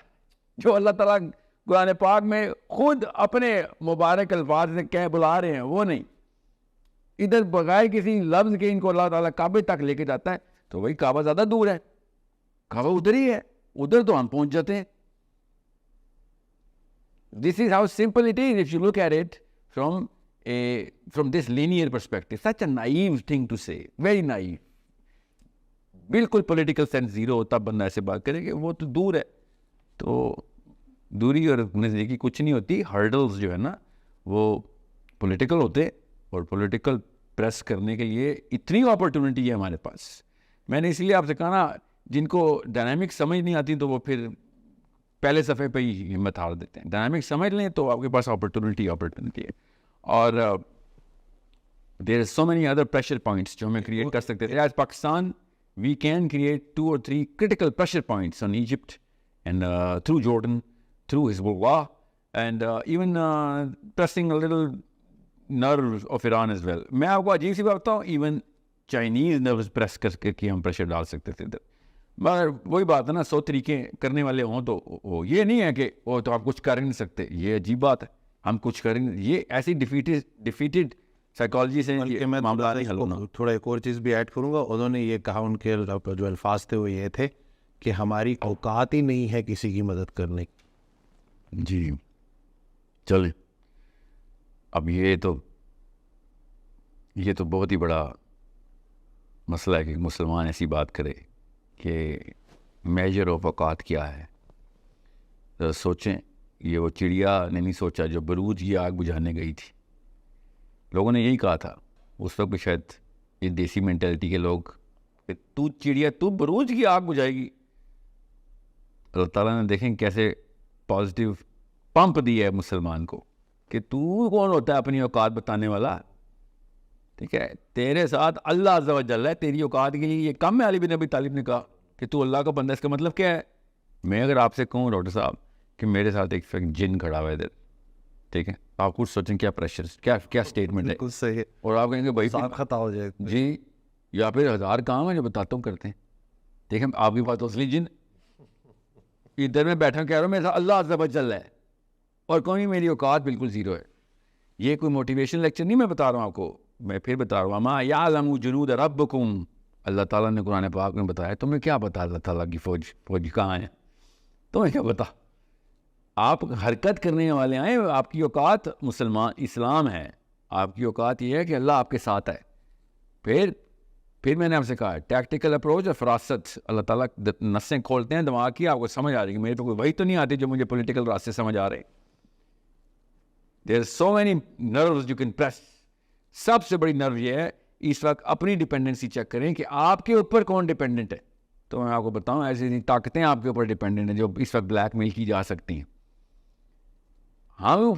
جو اللہ تعالیٰ قرآن پاک میں خود اپنے مبارک الفاظ سے کہہ بلا رہے ہیں وہ نہیں, ادھر بغیر کسی لفظ کے ان کو اللہ تعالیٰ کعبے تک لے کے جاتا ہے. تو وہی کعبہ زیادہ دور ہے, کعبہ ادھر ہی ہے, ادھر تو ہم پہنچ جاتے ہیں. This is how simple it is if you look at it from this linear perspective. Such a naive thing to say, very naive. بالکل پولیٹیکل سینس زیرو ہوتا بندہ ایسے بات کرے کہ وہ تو دور ہے. تو دوری اور نزدیکی کچھ نہیں ہوتی. ہرڈلز جو ہے نا وہ پولیٹیکل ہوتے, اور پولیٹیکل پریس کرنے کے لیے اتنی اپرچونٹی ہے ہمارے پاس. میں نے اس لیے آپ سے کہا نا, جن کو ڈائنامکس سمجھ نہیں آتی تو وہ پھر پہلے صفحے پہ ہی ہمت ہار دیتے ہیں. ڈائنامکس سمجھ لیں تو آپ کے پاس اپرچونٹی ہے. اور there are so many other pressure points جو ہمیں کریٹ کر سکتے تھے. As Pakistan we can create 2 or 3 critical pressure points on Egypt and through Jordan, through Hezbollah, and even pressing a little nerves of Iran as well. میں آپ کو عجیب سی بات بتاؤں, ایون چائنیز نروز پریس کر کے ہم پریشر ڈال سکتے تھے ادھر. مگر وہی بات ہے نا, 100 طریقے کرنے والے ہوں تو وہ یہ نہیں ہے کہ وہ تو آپ کچھ کر ہی نہیں سکتے. یہ عجیب بات ہے, ہم کچھ کر ہی نہیں, یہ ایسی ڈیفیٹڈ سائیکالوجی سے معاملہ نہیں حل ہونا. تھوڑا ایک اور چیز بھی ایڈ کروں گا. انہوں نے یہ کہا, ان کے جو الفاظ تھے وہ یہ تھے کہ ہماری اوقات ہی نہیں ہے کسی کی مدد کرنے کی. جی چلیں, اب یہ تو بہت ہی بڑا مسئلہ ہے کہ مسلمان ایسی بات کرے کہ میجر آف اوقات کیا ہے. ذرا سوچیں, یہ وہ چڑیا نے نہیں سوچا جو بروج کی آگ بجھانے گئی تھی. لوگوں نے یہی کہا تھا اس وقت بھی, شاید یہ دیسی مینٹلٹی کے لوگ, کہ تو چڑیا تو بروج کی آگ بجھائے گی. اللہ تعالیٰ نے دیکھیں کیسے پازیٹیو پمپ دی ہے مسلمان کو کہ تو کون ہوتا ہے اپنی اوقات بتانے والا. ٹھیک ہے, تیرے ساتھ اللہ عز و جل ہے, تیری اوقات کے لیے یہ کم ہے. علی بن ابی طالب نے کہا کہ تو اللہ کا بندہ, اس کا مطلب کیا ہے؟ میں اگر آپ سے کہوں ڈاکٹر صاحب کہ میرے ساتھ ایک جن کھڑا ہوا ہے ادھر, ٹھیک ہے, آپ کچھ سوچیں کیا پریشر, کیا اسٹیٹمنٹ ہے, بالکل صحیح, اور آپ کہیں گے بھائی خطا ہو جائے جی, یا پھر 1000 کام ہیں جو بتاتا ہوں کرتے ہیں. دیکھیں آپ کی بات اصلی جن ادھر میں بیٹھا کہہ رہا ہوں میرے ساتھ اللہ عز و جل ہے, اور کوئی میری اوقات بالکل زیرو ہے. یہ کوئی موٹیویشن لیکچر نہیں میں بتا رہا ہوں آپ کو, میں پھر بتا رہا ہوں, ما یعلم جنود ربکم, اللہ تعالیٰ نے قرآن پاک میں بتایا. تمہیں کیا پتا اللہ تعالیٰ کی فوج کہاں ہے, تمہیں کیا پتا؟ آپ حرکت کرنے والے آئے, آپ کی اوقات مسلمان اسلام ہے, آپ کی اوقات یہ ہے کہ اللہ آپ کے ساتھ ہے. پھر میں نے آپ سے کہا ٹیکٹیکل اپروچ اور فراست, اللہ تعالیٰ نسیں کھولتے ہیں دماغ کی, آپ کو سمجھ آ رہی ہے. میرے پہ کوئی وہی تو نہیں آتی جو مجھے پولیٹیکل راستے سمجھ آ رہے. There are so many nerves you can press. سب سے بڑی نرو یہ ہے اس وقت اپنی ڈپینڈنسی چیک کریں کہ آپ کے اوپر کون ڈپینڈنٹ ہے. تو میں آپ کو بتاؤں ایسی طاقتیں آپ کے اوپر ڈپینڈنٹ ہیں جو اس وقت بلیک میل کی جا سکتی ہیں. ہم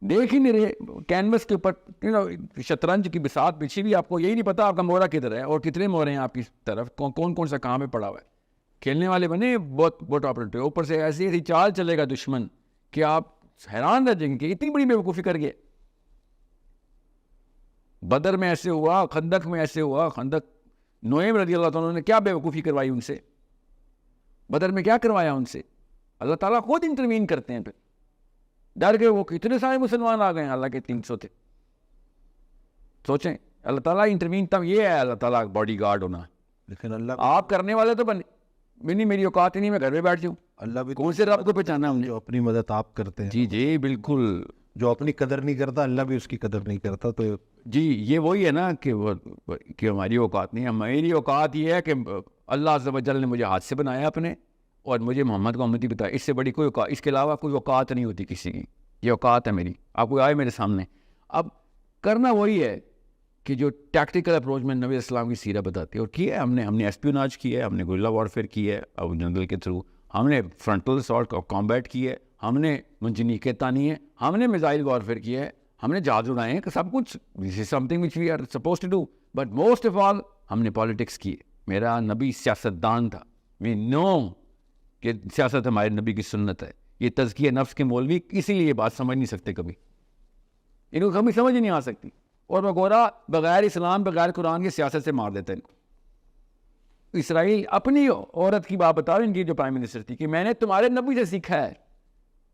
دیکھ ہی نہیں رہے کینوس کے اوپر, شطرنج کی بساط پیچھے بھی آپ کو یہی نہیں پتا آپ کا مورا کدھر ہے اور کتنے مورے ہیں آپ کی طرف, کون سا کہاں پہ پڑا ہوا ہے. کھیلنے والے بنے بہت آپریٹو, اوپر سے ایسی چال چلے گا دشمن کہ آپ حیران رہ جائیں گے اتنی بڑی بیوقوفی کر گئے. بدر میں ایسے ہوا, خندق میں ایسے ہوا. خندق نعیم رضی اللہ تعالیٰ نے کیا بیوقوفی کروائی ان سے, بدر میں کیا کروایا ان سے. اللہ تعالیٰ خود انٹروین کرتے ہیں. پھر ڈر گئے وہ, کتنے سارے مسلمان آ گئے ہیں, اللہ کے 300 تھے. سوچیں اللہ تعالیٰ انٹروین, تب یہ ہے اللہ تعالیٰ باڈی گارڈ ہونا. لیکن اللہ آپ کرنے والے تو بنے نہیں, میری اوقات ہی نہیں, میں گھر میں بیٹھ جاؤں. اللہ بھی کون سے رب کو پہچانا ہم نے, جو اپنی مدد آپ کرتے ہیں. جی بالکل. جو اپنی قدر نہیں کرتا اللہ بھی اس کی قدر نہیں کرتا. تو جی یہ وہی ہے نا کہ ہماری اوقات نہیں ہے. میری اوقات یہ ہے کہ اللہ عز و جل نے مجھے ہاتھ سے بنایا اپنے, اور مجھے محمد کو امتی بتایا. اس سے بڑی کوئی اوقات, اس کے علاوہ کوئی اوقات نہیں ہوتی کسی کی. یہ اوقات ہے میری. آپ کو آئے میرے سامنے, اب کرنا وہی ہے کہ جو ٹیکٹیکل اپروچ میں نبی اسلام کی سیرت بتاتی ہے. اور کی ہے ہم نے ایسپیوناج کی ہے, ہم نے گریلا وارفیئر کی ہے, اب جنگل کے تھرو ہم نے فرنٹل اسالٹ کامبیٹ کی ہے, ہم نے منجنیقیں تانی ہے, ہم نے میزائل وارفیئر کی ہے, ہم نے جہاز اڑائے ہیں, سب کچھ. This is something which we are suppose to do. But most of all ہم نے پالیٹکس کی ہے. میرا نبی سیاستدان تھا. وی نو کہ سیاست ہمارے نبی کی سنت ہے. یہ تزکیہ نفس کے مولوی اسی لیے یہ بات سمجھ نہیں سکتے, کبھی ان کو کبھی سمجھ ہی نہیں آ سکتی. اور وغیرہ بغیر اسلام بغیر قرآن کے سیاست سے مار دیتے ہیں ان کو. اسرائیل اپنی عورت کی بات بتا رہے, ان کی جو پرائم منسٹر تھی, کہ میں نے تمہارے نبی سے سیکھا ہے.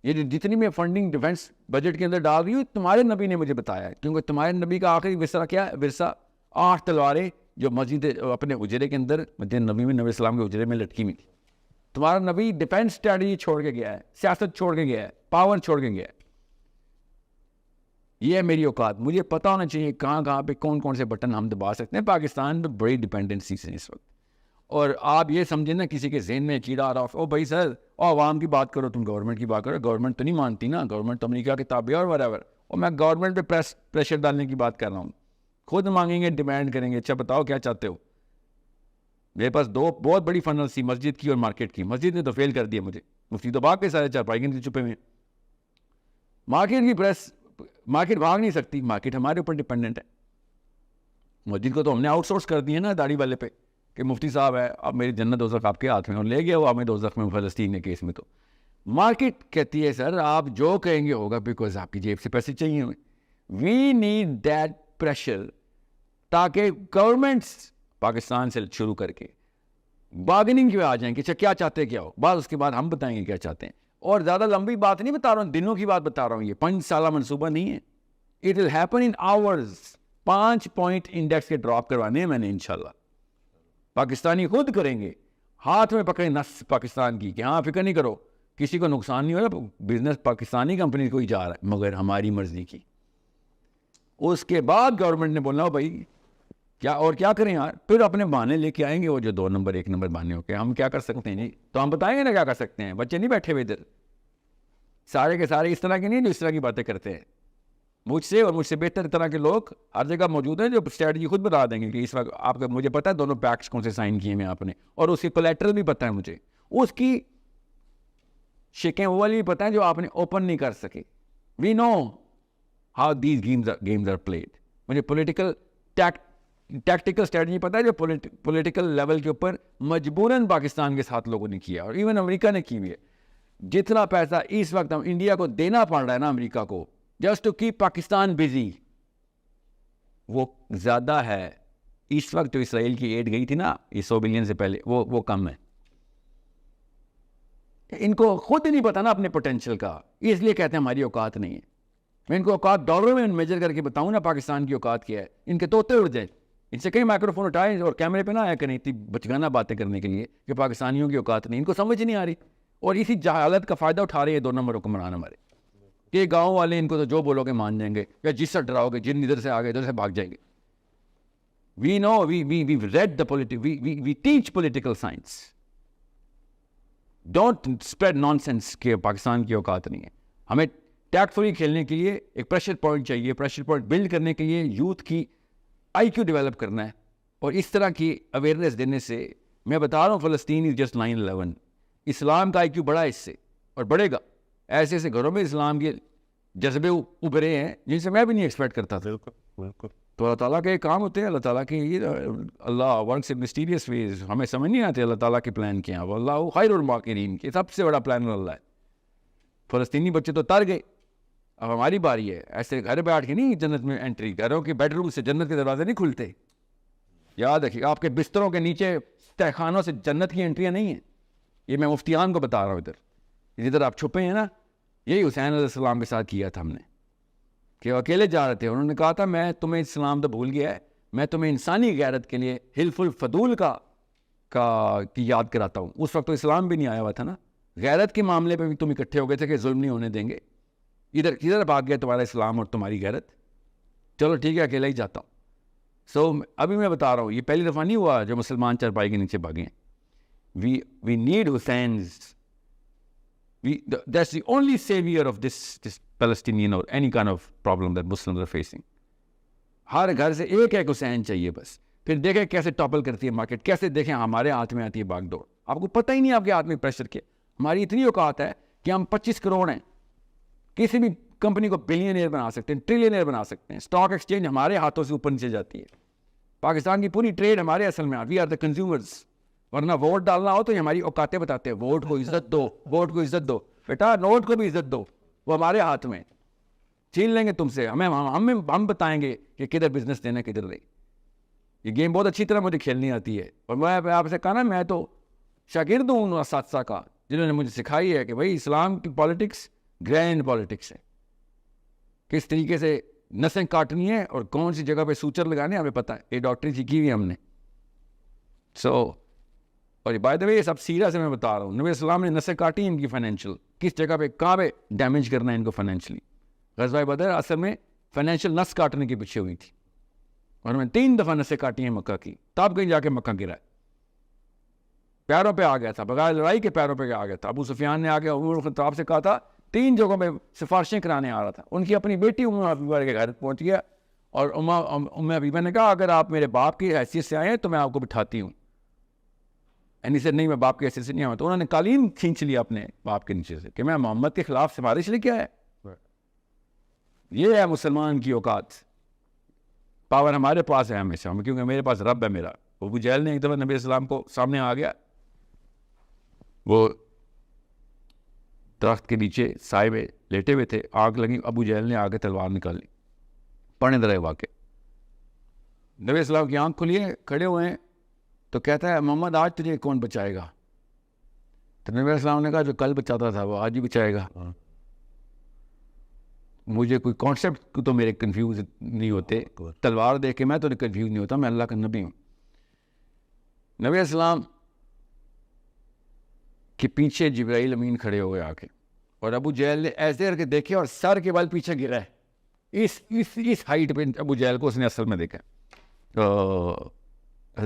یہ جتنی میں فنڈنگ ڈیفنس بجٹ کے اندر ڈال رہی ہوں تمہارے نبی نے مجھے بتایا ہے. کیونکہ تمہارے نبی کا آخری ورثہ کیا ہے؟ ورثہ 8 تلواریں جو مسجد اپنے حجرے کے اندر, مسجد نبی میں نبی اسلام کے حجرے میں لٹکی ہوئی تھی. تمہارا نبی ڈیفینس اسٹریٹجی چھوڑ کے گیا ہے, سیاست چھوڑ کے گیا ہے, پاور چھوڑ کے گیا ہے. یہ ہے میری اوقات. مجھے پتہ ہونا چاہیے کہاں پہ کون سے بٹن ہم دبا سکتے ہیں. پاکستان میں بڑی ڈپینڈنسیز ہیں اس وقت, اور آپ یہ سمجھیں نا کسی کے ذہن میں چیڑا آ رہا ہو, بھائی سر عوام کی بات کرو, تم گورنمنٹ کی بات کرو. گورنمنٹ تو نہیں مانتی نا, گورنمنٹ تو امریکہ کے تابع اور whatever. اور میں گورنمنٹ پہ پریشر ڈالنے کی بات کر رہا ہوں. خود مانگیں گے, ڈیمانڈ کریں گے, اچھا بتاؤ کیا چاہتے ہو. میرے پاس 2 بہت بڑی فنل تھی, مسجد کی اور مارکیٹ کی. مسجد نے تو فیل کر دیا مجھے, مفتی تو بھاگ کے سارے چارپائی کے چھپے ہوئے. مارکیٹ کی پریس, مارکیٹ بھاگ نہیں سکتی, مارکیٹ ہمارے اوپر ڈپینڈنٹ ہے. مسجد کو تو ہم نے آؤٹ سورس کر دیا نا داڑھی والے پہ, کہ مفتی صاحب ہے اب میری جنت دوزخ آپ کے ہاتھ میں, اور لے گیا وہ ہمیں دوزخ میں فلسطین کے کیس میں. تو مارکیٹ کہتی ہے سر آپ جو کہیں گے ہوگا بیکاز آپ کی جیب سے پیسے چاہیے ہمیں. وی نیڈ دیٹ پریشر تاکہ گورنمنٹس پاکستان سے شروع کر کے بارگننگ پہ آ جائیں کہ اچھا کیا چاہتے ہیں کیا ہو, بعد اس کے بعد ہم بتائیں گے کیا چاہتے ہیں. اور زیادہ لمبی بات نہیں بتا رہا ہوں, دنوں کی بات بتا رہا ہوں, یہ 5 سالہ منصوبہ نہیں ہے. It will happen in hours. 5 point index کے ڈراپ کروانے ہیں میں نے انشاءاللہ. پاکستانی خود کریں گے, ہاتھ میں پکڑیں نس پاکستان کی کہ ہاں فکر نہیں کرو, کسی کو نقصان نہیں ہو رہا, بزنس پاکستانی کمپنی کو ہی جا رہا ہے مگر ہماری مرضی کی. اس کے بعد گورنمنٹ نے بولنا بھائی کیا اور کیا کریں یار, پھر اپنے بہانے لے کے آئیں گے وہ جو 2 نمبر 1 نمبر بہانے ہو کے. ہم کیا کر سکتے ہیں جی, تو ہم بتائیں گے نا کیا کر سکتے ہیں. بچے نہیں بیٹھے ہوئے ادھر, سارے کے سارے اس طرح کے نہیں جو اس طرح کی باتیں کرتے ہیں. مجھ سے اور مجھ سے بہتر طرح کے لوگ ہر جگہ موجود ہیں جو اسٹریٹجی خود بتا دیں گے کہ اس وقت آپ کا, مجھے پتہ ہے دونوں پیکٹس کون سے سائن کیے ہیں آپ نے, اور اس کی کولیٹرل بھی پتہ ہے مجھے, اس کی شکیں وہ والی بھی پتہ ہے جو آپ نے اوپن نہیں کر سکے. We know how these games are played. مجھے پولیٹیکل ٹیکٹیکل اسٹریٹجی پتہ ہے جو پولیٹیکل لیول کے اوپر مجبوراً پاکستان کے ساتھ لوگوں نے کیا, اور ایون امریکہ نے کی ہوئی ہے. جتنا پیسہ اس وقت ہم انڈیا کو دینا پڑ رہا ہے نا امریکہ کو just to keep Pakistan busy, وہ زیادہ ہے اس وقت جو اسرائیل کی ایڈ گئی تھی نا یہ 100 بلین سے پہلے, وہ کم ہے. ان کو خود نہیں پتا نا اپنے پوٹینشیل کا, اس لیے کہتے ہیں ہماری اوقات نہیں ہے. میں ان کو اوقات ڈالروں میں میجر کر کے بتاؤں نا پاکستان کی اوقات کیا ہے, ان کے طوطے اڑ جائیں. ان سے کئی مائکرو فون اٹھائے اور کیمرے پہ نہ آیا کریں اتنی بچگانہ باتیں کرنے کے لیے کہ پاکستانیوں کی اوقات نہیں. ان کو سمجھ نہیں آ رہی, اور اسی جہالت کا فائدہ اٹھا رہے ہیں 2 نمبر حکمران ہمارے, کہ گاؤں والے ان کو تو جو بولو گے مان جائیں گے, یا جس سے ڈراؤ گے جن ادھر سے آ گئے ادھر سے بھاگ جائیں گے. We know we read the we teach political science. Don't spread nonsense کہ پاکستان کی اوقات نہیں ہے. ہمیں ٹیکٹفلی کھیلنے کے لیے ایک پریشر پوائنٹ چاہیے. پریشر پوائنٹ بلڈ کرنے کے لیے یوتھ کی آئی کیو ڈیولپ کرنا ہے, اور اس طرح کی اویئرنیس دینے سے. میں بتا رہا ہوں فلسطین از جسٹ 9/11. اسلام کا آئی کیو بڑا اس سے اور بڑھے گا. ایسے ایسے گھروں میں اسلام کے جذبے ابھرے ہیں جن سے میں بھی نہیں ایکسپیکٹ کرتا تھا. بالکل. تو اللہ تعالیٰ کے کام ہوتے ہیں, اللہ تعالیٰ کے یہ اللہ ورکس ان مسٹیریس ویز. ہمیں سمجھ نہیں آتے اللہ تعالیٰ کے پلان کیا, وہ اللہ خیر الماکرین کے سب سے بڑا پلان اللہ ہے. فلسطینی بچے تو تر گئے, اب ہماری باری ہے. ایسے گھر بیٹھ کے نہیں جنت میں انٹری, گھروں کے بیڈ روم سے جنت کے دروازے نہیں کھلتے. یاد رکھیے آپ کے بستروں کے نیچے تہخانوں سے جنت کی انٹریاں نہیں ہیں. یہ میں مفتیان کو بتا رہا ہوں. ادھر آپ چھپے ہیں نا, یہی حسین علیہ السلام کے ساتھ کیا تھا ہم نے, کہ وہ اکیلے جا رہے تھے. انہوں نے کہا تھا میں تمہیں اسلام تو بھول گیا ہے, میں تمہیں انسانی غیرت کے لیے حلف الفضول کی یاد کراتا ہوں. اس وقت تو اسلام بھی نہیں آیا ہوا تھا نا. غیرت کے معاملے پہ بھی تم اکٹھے ہو گئے تھے کہ ظلم نہیں ہونے دیں گے. ادھر بھاگ گیا تمہارا اسلام اور تمہاری غیرت. چلو ٹھیک ہے اکیلا ہی جاتا ہوں. ابھی میں بتا رہا ہوں یہ پہلی دفعہ نہیں ہوا جو مسلمان چارپائی کے نیچے بھاگے ہیں. We need Husseins. That's the only savior of this Palestinian or any kind of problem that Muslims are facing. ہر گھر سے ایک حسین چاہیے بس. پھر دیکھیں کیسے ٹاپل کرتی ہے مارکیٹ, کیسے دیکھیں ہمارے ہاتھ میں آتی ہے باغ دوڑ. آپ کو پتہ ہی نہیں آپ کے ہاتھ میں پریشر کیا. ہماری اتنی اوقات ہے کہ ہم 25 کروڑ ہیں, کسی بھی کمپنی کو بلینئر بنا سکتے ہیں, ٹریلینئر بنا سکتے ہیں. اسٹاک ایکسچینج ہمارے ہاتھوں سے اوپر نیچے جاتی ہے. پاکستان کی پوری ٹریڈ ہمارے اصل میں, وی آر دا کنزیومرز. ورنہ ووٹ ڈالنا ہو تو یہ ہماری اوقاتیں بتاتے ہیں, ووٹ کو عزت دو, ووٹ کو عزت دو. بیٹا نوٹ کو بھی عزت دو, وہ ہمارے ہاتھ میں. چھین لیں گے تم سے, ہم بتائیں گے کہ کدھر بزنس دینا کدھر نہیں. یہ گیم بہت اچھی طرح مجھے کھیلنی آتی ہے, اور میں آپ سے کہا نا میں تو شاگرد ہوں اساتذہ کا جنہوں نے مجھے سکھائی ہے کہ بھائی اسلام کی پالیٹکس گرینڈ پالیٹکس ہے. کس طریقے سے نسیں کاٹنی ہے اور کون سی جگہ پہ سوچر لگانے ہمیں پتہ ہے. یہ ڈاکٹری سیکھی ہوئی ہم نے. اور بائی دا وے یہ سب سیرہ سے میں بتا رہا ہوں. نبی السلام نے نسیں کاٹی ان کی فائنینشیل, کس جگہ پہ کہاں پہ ڈیمیج کرنا ہے ان کو فائنینشلی. غزوہ بدر اصل میں فائنینشیل نس کاٹنے کے پیچھے ہوئی تھی, اور میں 3 دفعہ نسیں کاٹی ہیں مکہ کی, تب کہیں جا کے مکہ گرا. پیروں پہ آ گیا تھا, بغیر لڑائی کے پیروں پہ آ گیا تھا. ابو سفیان نے آ کے عمر الخطاب سے کہا تھا 3 جگہوں پہ سفارشیں کرانے آ رہا تھا. ان کی اپنی بیٹی ام حبیبہ کے گھر پہنچ گیا, اور ام حبیبہ نے کہا اگر آپ میرے باپ کی حیثیت سے آئے ہیں تو میں آپ کو بٹھاتی ہوں. اینی سے نہیں میں باپ کی حیثیت سے نہیں آیا. تو انہوں نے قالین کھینچ لیا اپنے باپ کے نیچے سے کہ میں محمد کے خلاف سفارش لے کے آیا. یہ ہے مسلمان کی اوقات. پاور ہمارے پاس ہے ہمیشہ, کیونکہ میرے پاس رب ہے میرا. ابو جہل نے ایک دفعہ نبی السلام کو سامنے آ گیا, وہ درخت کے نیچے سائے میں لیٹے ہوئے تھے, آگ لگی, ابو جہل نے آگے تلوار نکال لی. پڑھنے ذرا واقع. نبی السلام کی آنکھ کھلی ہے, کھڑے ہوئے ہیں, تو کہتا ہے محمد آج تجھے کون بچائے گا؟ تو نبی السلام نے کہا جو کل بچاتا تھا وہ آج ہی بچائے گا. مجھے کوئی کانسیپٹ تو میرے کنفیوز نہیں ہوتے, تلوار دیکھ کے میں تو کنفیوز نہیں ہوتا, میں اللہ کا نبی ہوں. نبی السلام کے پیچھے جبرائیل امین کھڑے ہوئے آ کے, اور ابو جہل نے ایسے کر کے دیکھے اور سر کے بل پیچھے گرا ہے. اس ہائٹ پہ ابو جہل کو اس نے اصل میں دیکھا,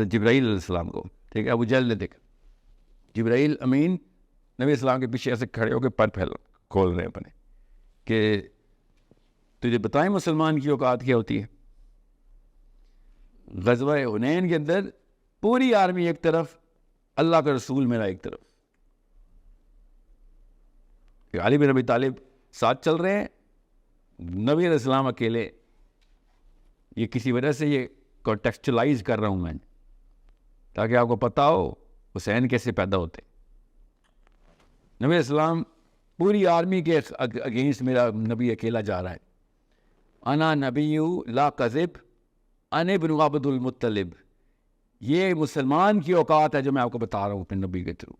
جبرائیل علیہ السلام کو, ٹھیک ہے, ابو جہل نے دیکھا. جبرائیل امین نبی السلام کے پیچھے ایسے کھڑے ہو کے پر پھیل کھول رہے ہیں اپنے کہ تجھے بتائیں مسلمان کی اوقات کیا ہوتی ہے. غزوہ حنین کے اندر پوری آرمی ایک طرف, اللہ کا رسول میرا ایک طرف, علی بن ابی طالب ساتھ چل رہے ہیں, نبی علیہ السلام اکیلے. یہ کسی وجہ سے یہ کانٹیکسچلائز کر رہا ہوں میں تاکہ آپ کو پتہ ہو حسین کیسے پیدا ہوتے. نبی علیہ السلام پوری آرمی کے اگینسٹ میرا نبی اکیلا جا رہا ہے. انا نبی لا کذب انا ابن عبد المطلب. یہ مسلمان کی اوقات ہے جو میں آپ کو بتا رہا ہوں اپنے نبی کے تھرو.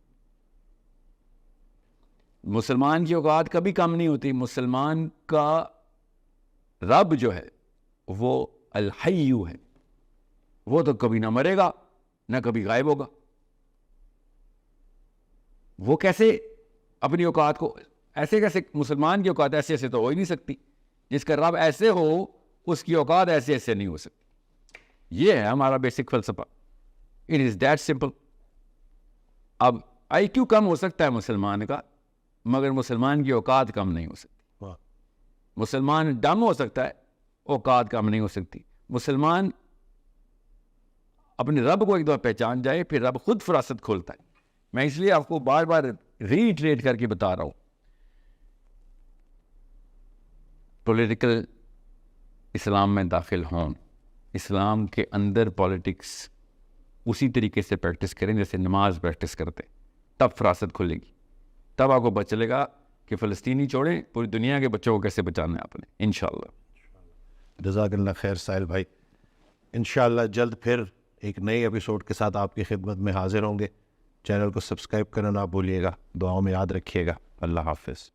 مسلمان کی اوقات کبھی کم نہیں ہوتی. مسلمان کا رب جو ہے وہ الحیو ہے, وہ تو کبھی نہ مرے گا نہ کبھی غائب ہوگا. وہ کیسے اپنی اوقات کو ایسے کیسے, مسلمان کی اوقات ایسے ایسے تو ہو ہی نہیں سکتی. جس کا رب ایسے ہو اس کی اوقات ایسے ایسے نہیں ہو سکتی. یہ ہے ہمارا بیسک فلسفہ. It is that simple. اب آئی کیو کم ہو سکتا ہے مسلمان کا, مگر مسلمان کی اوقات کم نہیں ہو سکتی. مسلمان ڈم ہو سکتا ہے, اوقات کم نہیں ہو سکتی. مسلمان اپنے رب کو ایک دفعہ پہچان جائے پھر رب خود فراست کھولتا ہے. میں اس لیے آپ کو بار بار ریٹریٹ کر کے بتا رہا ہوں, پولیٹیکل اسلام میں داخل ہوں, اسلام کے اندر پالیٹکس اسی طریقے سے پریکٹس کریں جیسے نماز پریکٹس کرتے, تب فراست کھلے گی. تب آپ کو پتہ چلے گا کہ فلسطینی چھوڑیں, پوری دنیا کے بچوں کو کیسے بچانا ہے آپ نے, انشاءاللہ. جزاک اللہ خیر ساحل بھائی. انشاءاللہ جلد پھر ایک نئے ایپیسوڈ کے ساتھ آپ کی خدمت میں حاضر ہوں گے. چینل کو سبسکرائب کرنا نہ بھولیے گا, دعاؤں میں یاد رکھیے گا. اللہ حافظ.